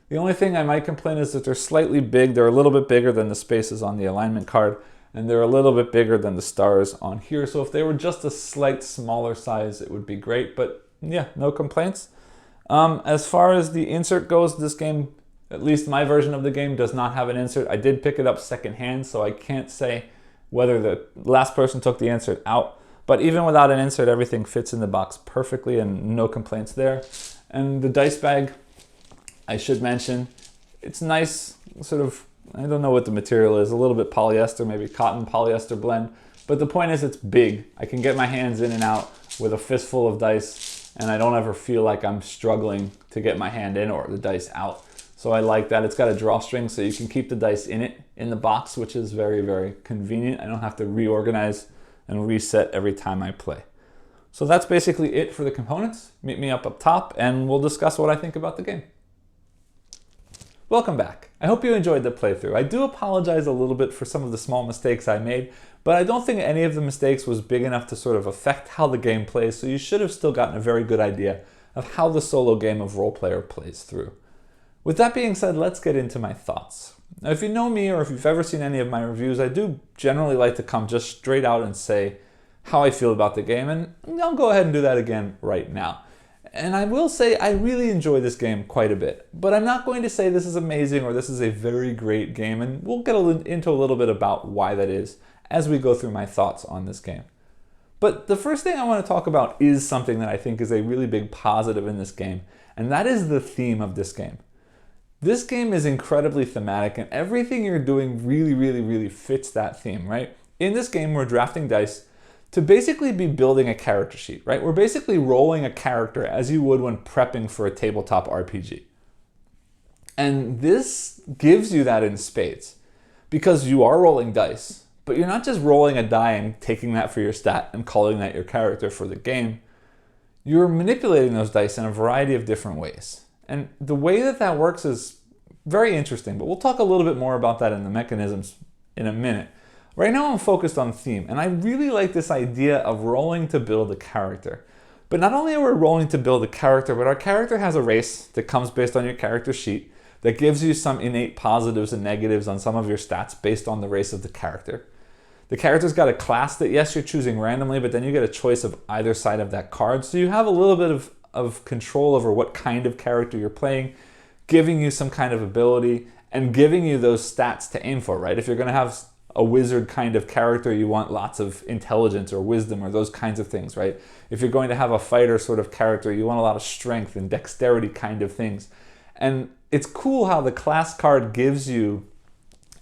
The only thing I might complain is that they're slightly big. They're a little bit bigger than the spaces on the alignment card, and they're a little bit bigger than the stars on here. So if they were just a slight smaller size, it would be great, but yeah, no complaints. As far as the insert goes, this game, at least my version of the game, does not have an insert. I did pick it up secondhand, so I can't say whether the last person took the insert out, but even without an insert, everything fits in the box perfectly and no complaints there. And the dice bag, I should mention, it's nice, sort of, I don't know what the material is, a little bit polyester, maybe cotton polyester blend, but the point is it's big. I can get my hands in and out with a fistful of dice, and I don't ever feel like I'm struggling to get my hand in or the dice out. So I like that. It's got a drawstring, so you can keep the dice in it, in the box, which is very, very convenient. I don't have to reorganize and reset every time I play. So that's basically it for the components. Meet me up top, and we'll discuss what I think about the game. Welcome back. I hope you enjoyed the playthrough. I do apologize a little bit for some of the small mistakes I made, but I don't think any of the mistakes was big enough to sort of affect how the game plays, so you should have still gotten a very good idea of how the solo game of Role Player plays through. With that being said, let's get into my thoughts. Now, if you know me or if you've ever seen any of my reviews, I do generally like to come just straight out and say how I feel about the game, and I'll go ahead and do that again right now. And I will say I really enjoy this game quite a bit, but I'm not going to say this is amazing or this is a very great game, and we'll get into a little bit about why that is as we go through my thoughts on this game. But the first thing I want to talk about is something that I think is a really big positive in this game, and that is the theme of this game. This game is incredibly thematic, and everything you're doing really fits that theme, right? In this game, we're drafting dice to basically be building a character sheet, right? We're basically rolling a character as you would when prepping for a tabletop RPG. And this gives you that in spades because you are rolling dice, but you're not just rolling a die and taking that for your stat and calling that your character for the game. You're manipulating those dice in a variety of different ways. And the way that that works is very interesting, but we'll talk a little bit more about that in the mechanisms in a minute. Right now I'm focused on theme, and I really like this idea of rolling to build a character. But not only are we rolling to build a character, but our character has a race that comes based on your character sheet that gives you some innate positives and negatives on some of your stats based on the race of the character. The character's got a class that, yes, you're choosing randomly, but then you get a choice of either side of that card. So you have a little bit of control over what kind of character you're playing, giving you some kind of ability, and giving you those stats to aim for, right? If you're going to have a wizard kind of character, you want lots of intelligence or wisdom or those kinds of things, right? If you're going to have a fighter sort of character, you want a lot of strength and dexterity kind of things. And it's cool how the class card gives you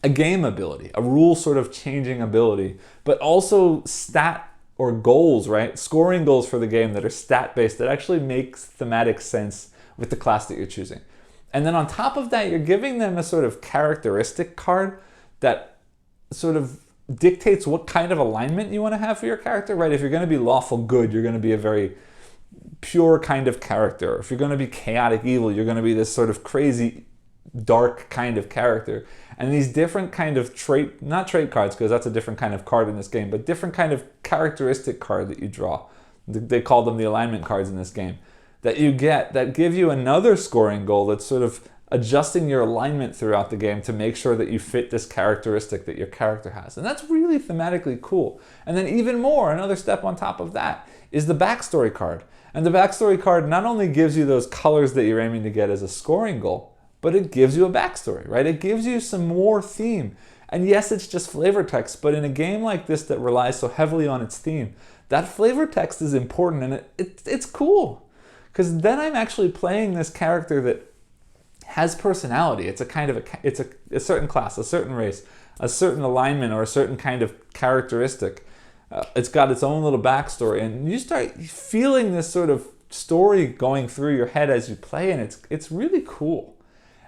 a game ability, a rule sort of changing ability, but also stat or goals, right? Scoring goals for the game that are stat-based that actually makes thematic sense with the class that you're choosing. And then on top of that, you're giving them a sort of characteristic card that sort of dictates what kind of alignment you want to have for your character, right? If you're going to be lawful good, you're going to be a very pure kind of character. If you're going to be chaotic evil, you're going to be this sort of crazy dark kind of character. And these different kind of not trait cards, because that's a different kind of card in this game, but different kind of characteristic card that you draw. They call them the alignment cards in this game, that you get that give you another scoring goal that's sort of adjusting your alignment throughout the game to make sure that you fit this characteristic that your character has. And that's really thematically cool. And then even more, another step on top of that is the backstory card. And the backstory card not only gives you those colors that you're aiming to get as a scoring goal, but it gives you a backstory, right? It gives you some more theme. And yes, it's just flavor text, but in a game like this that relies so heavily on its theme, that flavor text is important, and it's cool. Because then I'm actually playing this character that has personality. It's a kind of it's a certain class, a certain race, a certain alignment, or a certain kind of characteristic. It's got its own little backstory, and you start feeling this sort of story going through your head as you play, and it's really cool.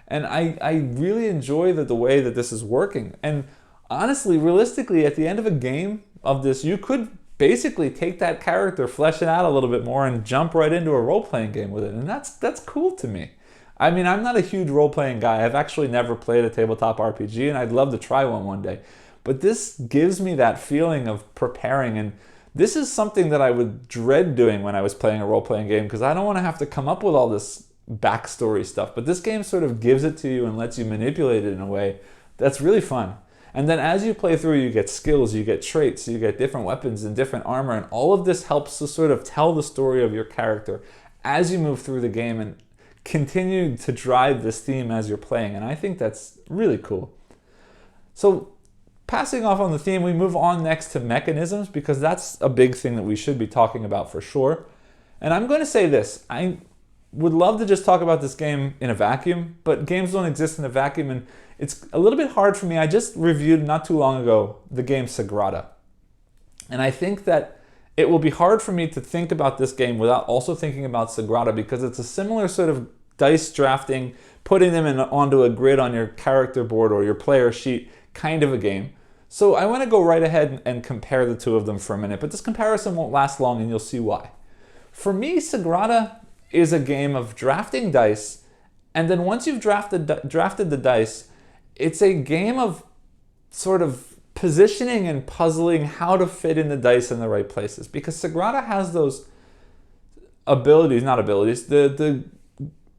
And I really enjoy the way that this is working. And honestly, realistically, at the end of a game of this, you could basically take that character, flesh it out a little bit more, and jump right into a role-playing game with it. And that's cool to me. I mean, I'm not a huge role-playing guy. I've actually never played a tabletop RPG, and I'd love to try one day. But this gives me that feeling of preparing, and this is something that I would dread doing when I was playing a role-playing game, because I don't want to have to come up with all this backstory stuff. But this game sort of gives it to you and lets you manipulate it in a way that's really fun. And then as you play through, you get skills, you get traits, you get different weapons and different armor, and all of this helps to sort of tell the story of your character as you move through the game and continue to drive this theme as you're playing. And I think that's really cool. So passing off on the theme, we move on next to mechanisms, because that's a big thing that we should be talking about for sure. And I'm going to say this, I would love to just talk about this game in a vacuum, but games don't exist in a vacuum, and it's a little bit hard for me. I just reviewed not too long ago the game Sagrada. And I think that it will be hard for me to think about this game without also thinking about Sagrada, because it's a similar sort of dice drafting, putting them onto a grid on your character board or your player sheet kind of a game. So I want to go right ahead and compare the two of them for a minute, but this comparison won't last long, and you'll see why. For me, Sagrada is a game of drafting dice, and then once you've drafted the dice, it's a game of sort of positioning and puzzling how to fit in the dice in the right places, because Sagrada has those the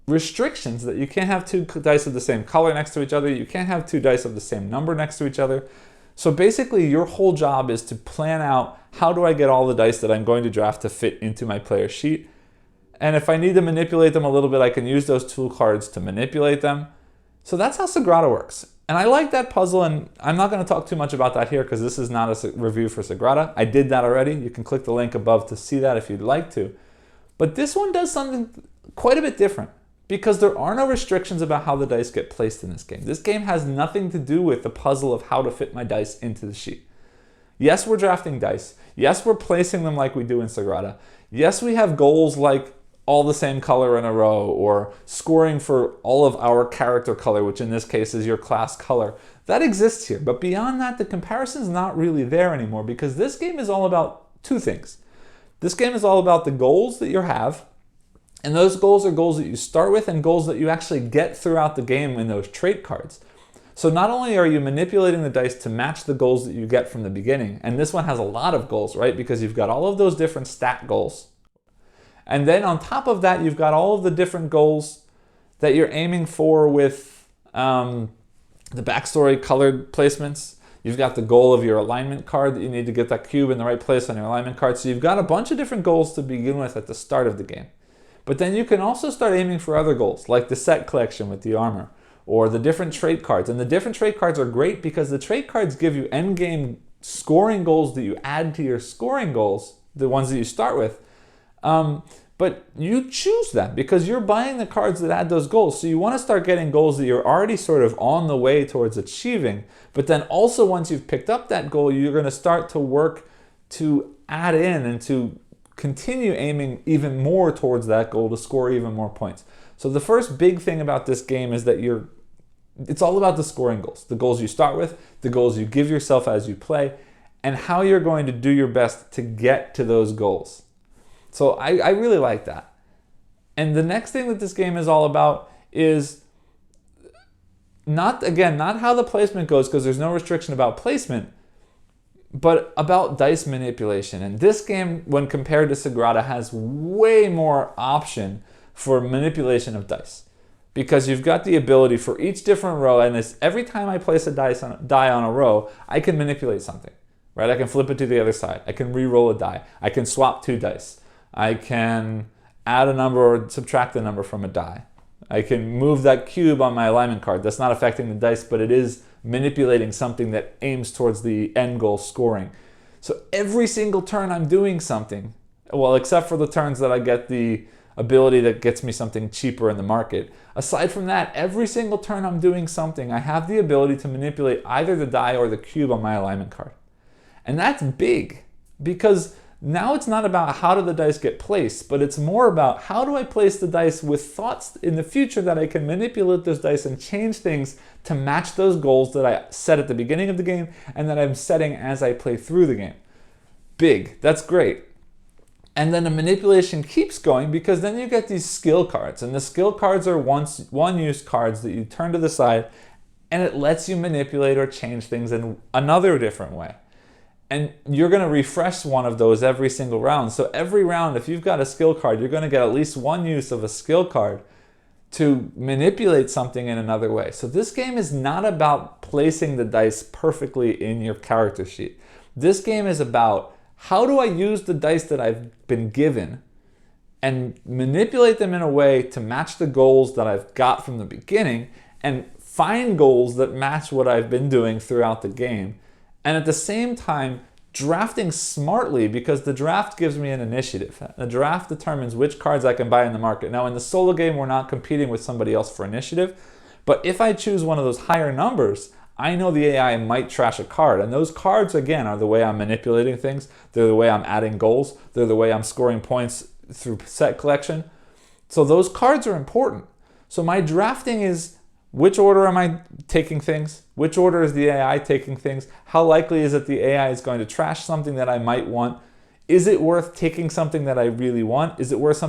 restrictions that you can't have two dice of the same color next to each other, you can't have two dice of the same number next to each other. So basically your whole job is to plan out, how do I get all the dice that I'm going to draft to fit into my player sheet? And if I need to manipulate them a little bit, I can use those tool cards to manipulate them. So that's how Sagrada works. And I like that puzzle, and I'm not going to talk too much about that here because this is not a review for Sagrada. I did that already. You can click the link above to see that if you'd like to. But this one does something quite a bit different because there are no restrictions about how the dice get placed in this game. This game has nothing to do with the puzzle of how to fit my dice into the sheet. Yes, we're drafting dice. Yes, we're placing them like we do in Sagrada. Yes, we have goals like all the same color in a row, or scoring for all of our character color, which in this case is your class color. That exists here, but beyond that, the comparison's not really there anymore because this game is all about two things. This game is all about the goals that you have, and those goals are goals that you start with and goals that you actually get throughout the game in those trait cards. So not only are you manipulating the dice to match the goals that you get from the beginning, and this one has a lot of goals, right? Because you've got all of those different stat goals. And then on top of that, you've got all of the different goals that you're aiming for with the backstory colored placements. You've got the goal of your alignment card that you need to get that cube in the right place on your alignment card. So you've got a bunch of different goals to begin with at the start of the game. But then you can also start aiming for other goals, like the set collection with the armor, or the different trait cards. And the different trait cards are great because the trait cards give you endgame scoring goals that you add to your scoring goals, the ones that you start with. But you choose them because you're buying the cards that add those goals. So you want to start getting goals that you're already sort of on the way towards achieving. But then also once you've picked up that goal, you're going to start to work to add in and to continue aiming even more towards that goal to score even more points. So the first big thing about this game is that it's all about the scoring goals. The goals you start with, the goals you give yourself as you play, and how you're going to do your best to get to those goals. So I really like that. And the next thing that this game is all about is not how the placement goes, because there's no restriction about placement, but about dice manipulation. And this game, when compared to Sagrada, has way more option for manipulation of dice. Because you've got the ability for each different row, and every time I place a die on a row, I can manipulate something. Right? I can flip it to the other side. I can re-roll a die. I can swap two dice. I can add a number or subtract a number from a die. I can move that cube on my alignment card. That's not affecting the dice, but it is manipulating something that aims towards the end goal scoring. So every single turn I'm doing something, well, except for the turns that I get the ability that gets me something cheaper in the market. Aside from that, every single turn I'm doing something, I have the ability to manipulate either the die or the cube on my alignment card. And that's big because now it's not about how do the dice get placed, but it's more about how do I place the dice with thoughts in the future that I can manipulate those dice and change things to match those goals that I set at the beginning of the game and that I'm setting as I play through the game. Big, that's great. And then the manipulation keeps going because then you get these skill cards, and the skill cards are one-use cards that you turn to the side, and it lets you manipulate or change things in another different way. And you're going to refresh one of those every single round. So every round, if you've got a skill card, you're going to get at least one use of a skill card to manipulate something in another way. So this game is not about placing the dice perfectly in your character sheet. This game is about how do I use the dice that I've been given and manipulate them in a way to match the goals that I've got from the beginning and find goals that match what I've been doing throughout the game. And at the same time, drafting smartly because the draft gives me an initiative. The draft determines which cards I can buy in the market. Now in the solo game, we're not competing with somebody else for initiative, but if I choose one of those higher numbers, I know the AI might trash a card. And those cards, again, are the way I'm manipulating things. They're the way I'm adding goals. They're the way I'm scoring points through set collection. So those cards are important. So my drafting is, which order am I taking things? Which order is the AI taking things? How likely is it the AI is going to trash something that I might want? Is it worth taking something that I really want? Is it worth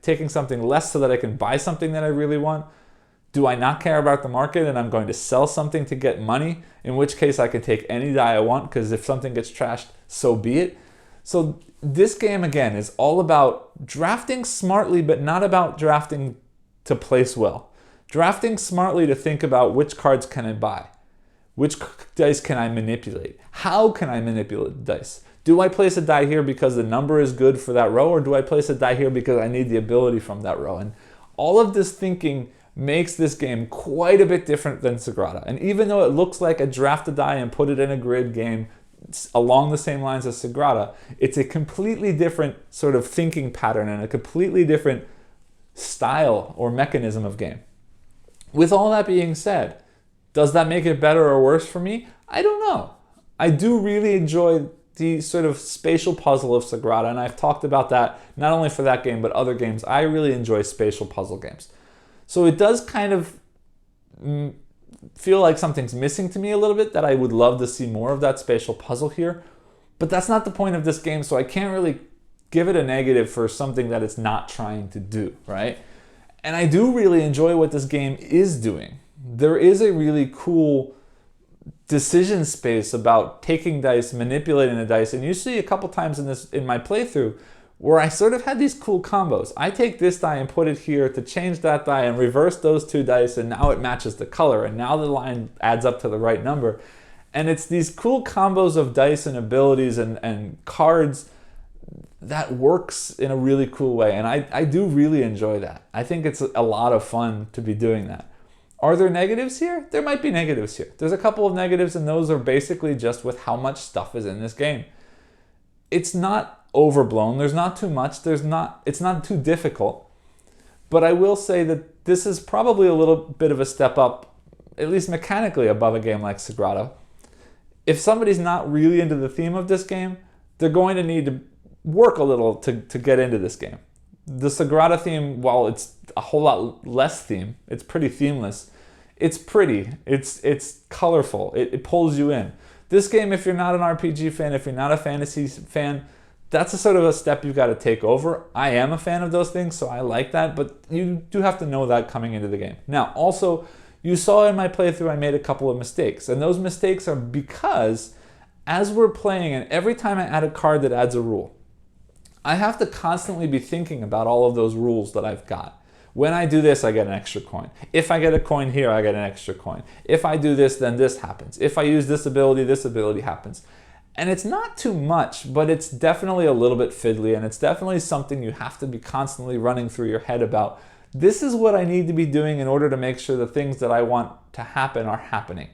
taking something less so that I can buy something that I really want? Do I not care about the market and I'm going to sell something to get money? In which case I can take any die I want because if something gets trashed, so be it. So this game, again, is all about drafting smartly, but not about drafting to place well. Drafting smartly to think about which cards can I buy. Which dice can I manipulate? How can I manipulate the dice? Do I place a die here because the number is good for that row, or do I place a die here because I need the ability from that row? And all of this thinking makes this game quite a bit different than Sagrada. And even though it looks like a draft a die and put it in a grid game along the same lines as Sagrada, it's a completely different sort of thinking pattern and a completely different style or mechanism of game. With all that being said, does that make it better or worse for me? I don't know. I do really enjoy the sort of spatial puzzle of Sagrada, and I've talked about that not only for that game but other games. I really enjoy spatial puzzle games. So it does kind of feel like something's missing to me a little bit, that I would love to see more of that spatial puzzle here. But that's not the point of this game, so I can't really give it a negative for something that it's not trying to do, right? And I do really enjoy what this game is doing. There is a really cool decision space about taking dice, manipulating the dice, and you see a couple times in my playthrough where I sort of had these cool combos. I take this die and put it here to change that die and reverse those two dice, and now it matches the color, and now the line adds up to the right number. And it's these cool combos of dice and abilities and cards that works in a really cool way, and I do really enjoy that. I think it's a lot of fun to be doing that. Are there negatives here? There might be negatives here. There's a couple of negatives, and those are basically just with how much stuff is in this game. It's not overblown. There's not too much. It's not too difficult. But I will say that this is probably a little bit of a step up, at least mechanically, above a game like Sagrada. If somebody's not really into the theme of this game, they're going to need to work a little to get into this game. The Sagrada theme, while it's a whole lot less theme, it's pretty themeless. It's pretty, it's colorful, it pulls you in. This game, if you're not an RPG fan, if you're not a fantasy fan, that's a sort of a step you've got to take over. I am a fan of those things, so I like that, but you do have to know that coming into the game. Now, also, you saw in my playthrough I made a couple of mistakes, and those mistakes are because as we're playing, and every time I add a card that adds a rule, I have to constantly be thinking about all of those rules that I've got. When I do this, I get an extra coin. If I get a coin here, I get an extra coin. If I do this, then this happens. If I use this ability happens. And it's not too much, but it's definitely a little bit fiddly, and it's definitely something you have to be constantly running through your head about. This is what I need to be doing in order to make sure the things that I want to happen are happening.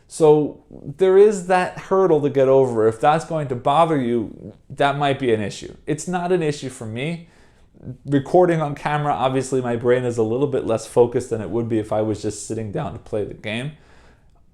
So there is that hurdle to get over. If that's going to bother you, that might be an issue. It's not an issue for me. Recording on camera, obviously my brain is a little bit less focused than it would be if I was just sitting down to play the game.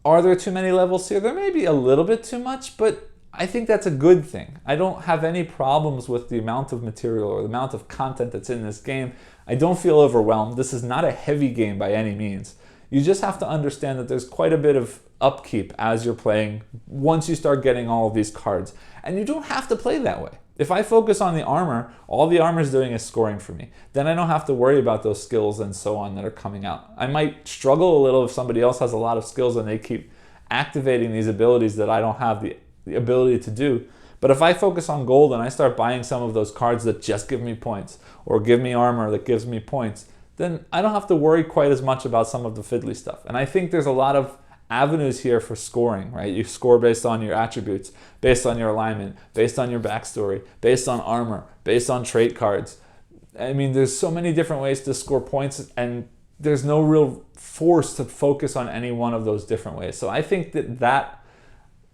Are there too many levels here? There may be a little bit too much, but I think that's a good thing. I don't have any problems with the amount of material or the amount of content that's in this game. I don't feel overwhelmed. This is not a heavy game by any means. You just have to understand that there's quite a bit of upkeep as you're playing once you start getting all of these cards. And you don't have to play that way. If I focus on the armor, all the armor is doing is scoring for me. Then I don't have to worry about those skills and so on that are coming out. I might struggle a little if somebody else has a lot of skills and they keep activating these abilities that I don't have the ability to do. But if I focus on gold and I start buying some of those cards that just give me points, or give me armor that gives me points, then I don't have to worry quite as much about some of the fiddly stuff. And I think there's a lot of avenues here for scoring, right? You score based on your attributes, based on your alignment, based on your backstory, based on armor, based on trait cards. I mean, there's so many different ways to score points, and there's no real force to focus on any one of those different ways. So I think that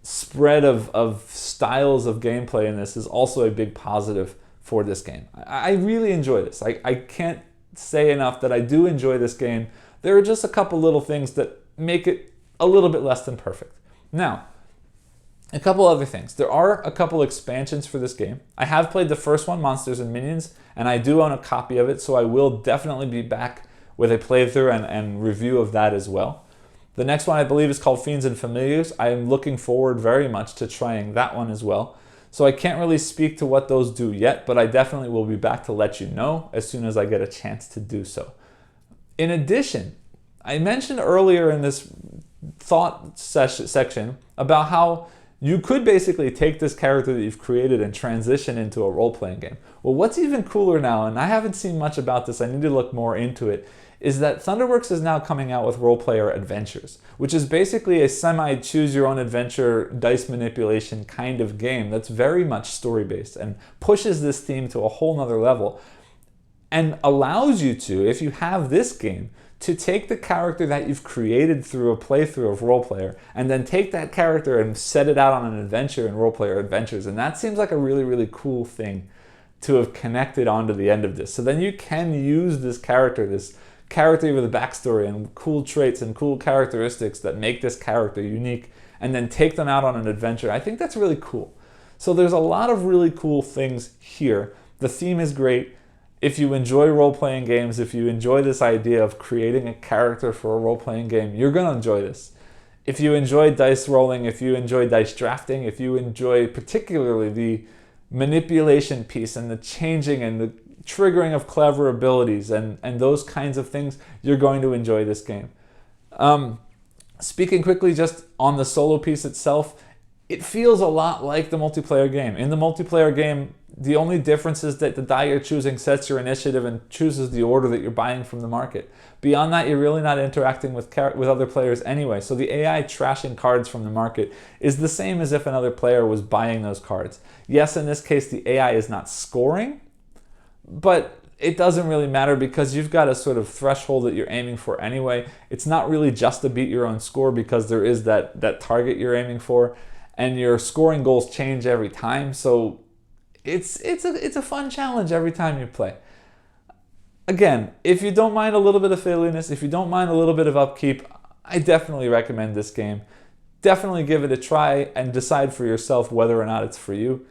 spread of styles of gameplay in this is also a big positive for this game. I really enjoy this. I can't say enough that I do enjoy this game. There are just a couple little things that make it a little bit less than perfect. Now, a couple other things. There are a couple expansions for this game. I have played the first one, Monsters and Minions, and I do own a copy of it, so I will definitely be back with a playthrough and review of that as well. The next one I believe is called Fiends and Familiars. I am looking forward very much to trying that one as well. So I can't really speak to what those do yet, but I definitely will be back to let you know as soon as I get a chance to do so. In addition, I mentioned earlier in this thought section about how you could basically take this character that you've created and transition into a role-playing game. Well, what's even cooler now, and I haven't seen much about this, I need to look more into it, is that Thunderworks is now coming out with Role Player Adventures, which is basically a semi-choose-your-own-adventure dice manipulation kind of game that's very much story-based and pushes this theme to a whole nother level and allows you to, if you have this game, to take the character that you've created through a playthrough of Role Player and then take that character and set it out on an adventure in Role Player Adventures. And that seems like a really, really cool thing to have connected onto the end of this. So then you can use this character with a backstory and cool traits and cool characteristics that make this character unique and then take them out on an adventure. I think that's really cool. So there's a lot of really cool things here. The theme is great. If you enjoy role-playing games, if you enjoy this idea of creating a character for a role-playing game, you're going to enjoy this. If you enjoy dice rolling, if you enjoy dice drafting, if you enjoy particularly the manipulation piece and the changing and the triggering of clever abilities and those kinds of things, you're going to enjoy this game. Speaking quickly just on the solo piece itself, it feels a lot like the multiplayer game. In the multiplayer game, the only difference is that the die you're choosing sets your initiative and chooses the order that you're buying from the market. Beyond that, you're really not interacting with other players anyway, so the AI trashing cards from the market is the same as if another player was buying those cards. Yes, in this case, the AI is not scoring, but it doesn't really matter because you've got a sort of threshold that you're aiming for anyway. It's not really just to beat your own score because there is that target you're aiming for, and your scoring goals change every time, so it's a fun challenge every time you play. Again, if you don't mind a little bit of fiddliness, if you don't mind a little bit of upkeep, I definitely recommend this game. Definitely give it a try and decide for yourself whether or not it's for you.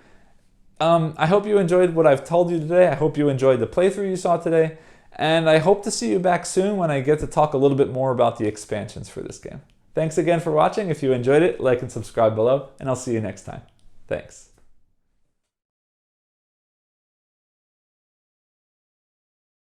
I hope you enjoyed what I've told you today. I hope you enjoyed the playthrough you saw today. And I hope to see you back soon when I get to talk a little bit more about the expansions for this game. Thanks again for watching. If you enjoyed it, like and subscribe below, and I'll see you next time. Thanks.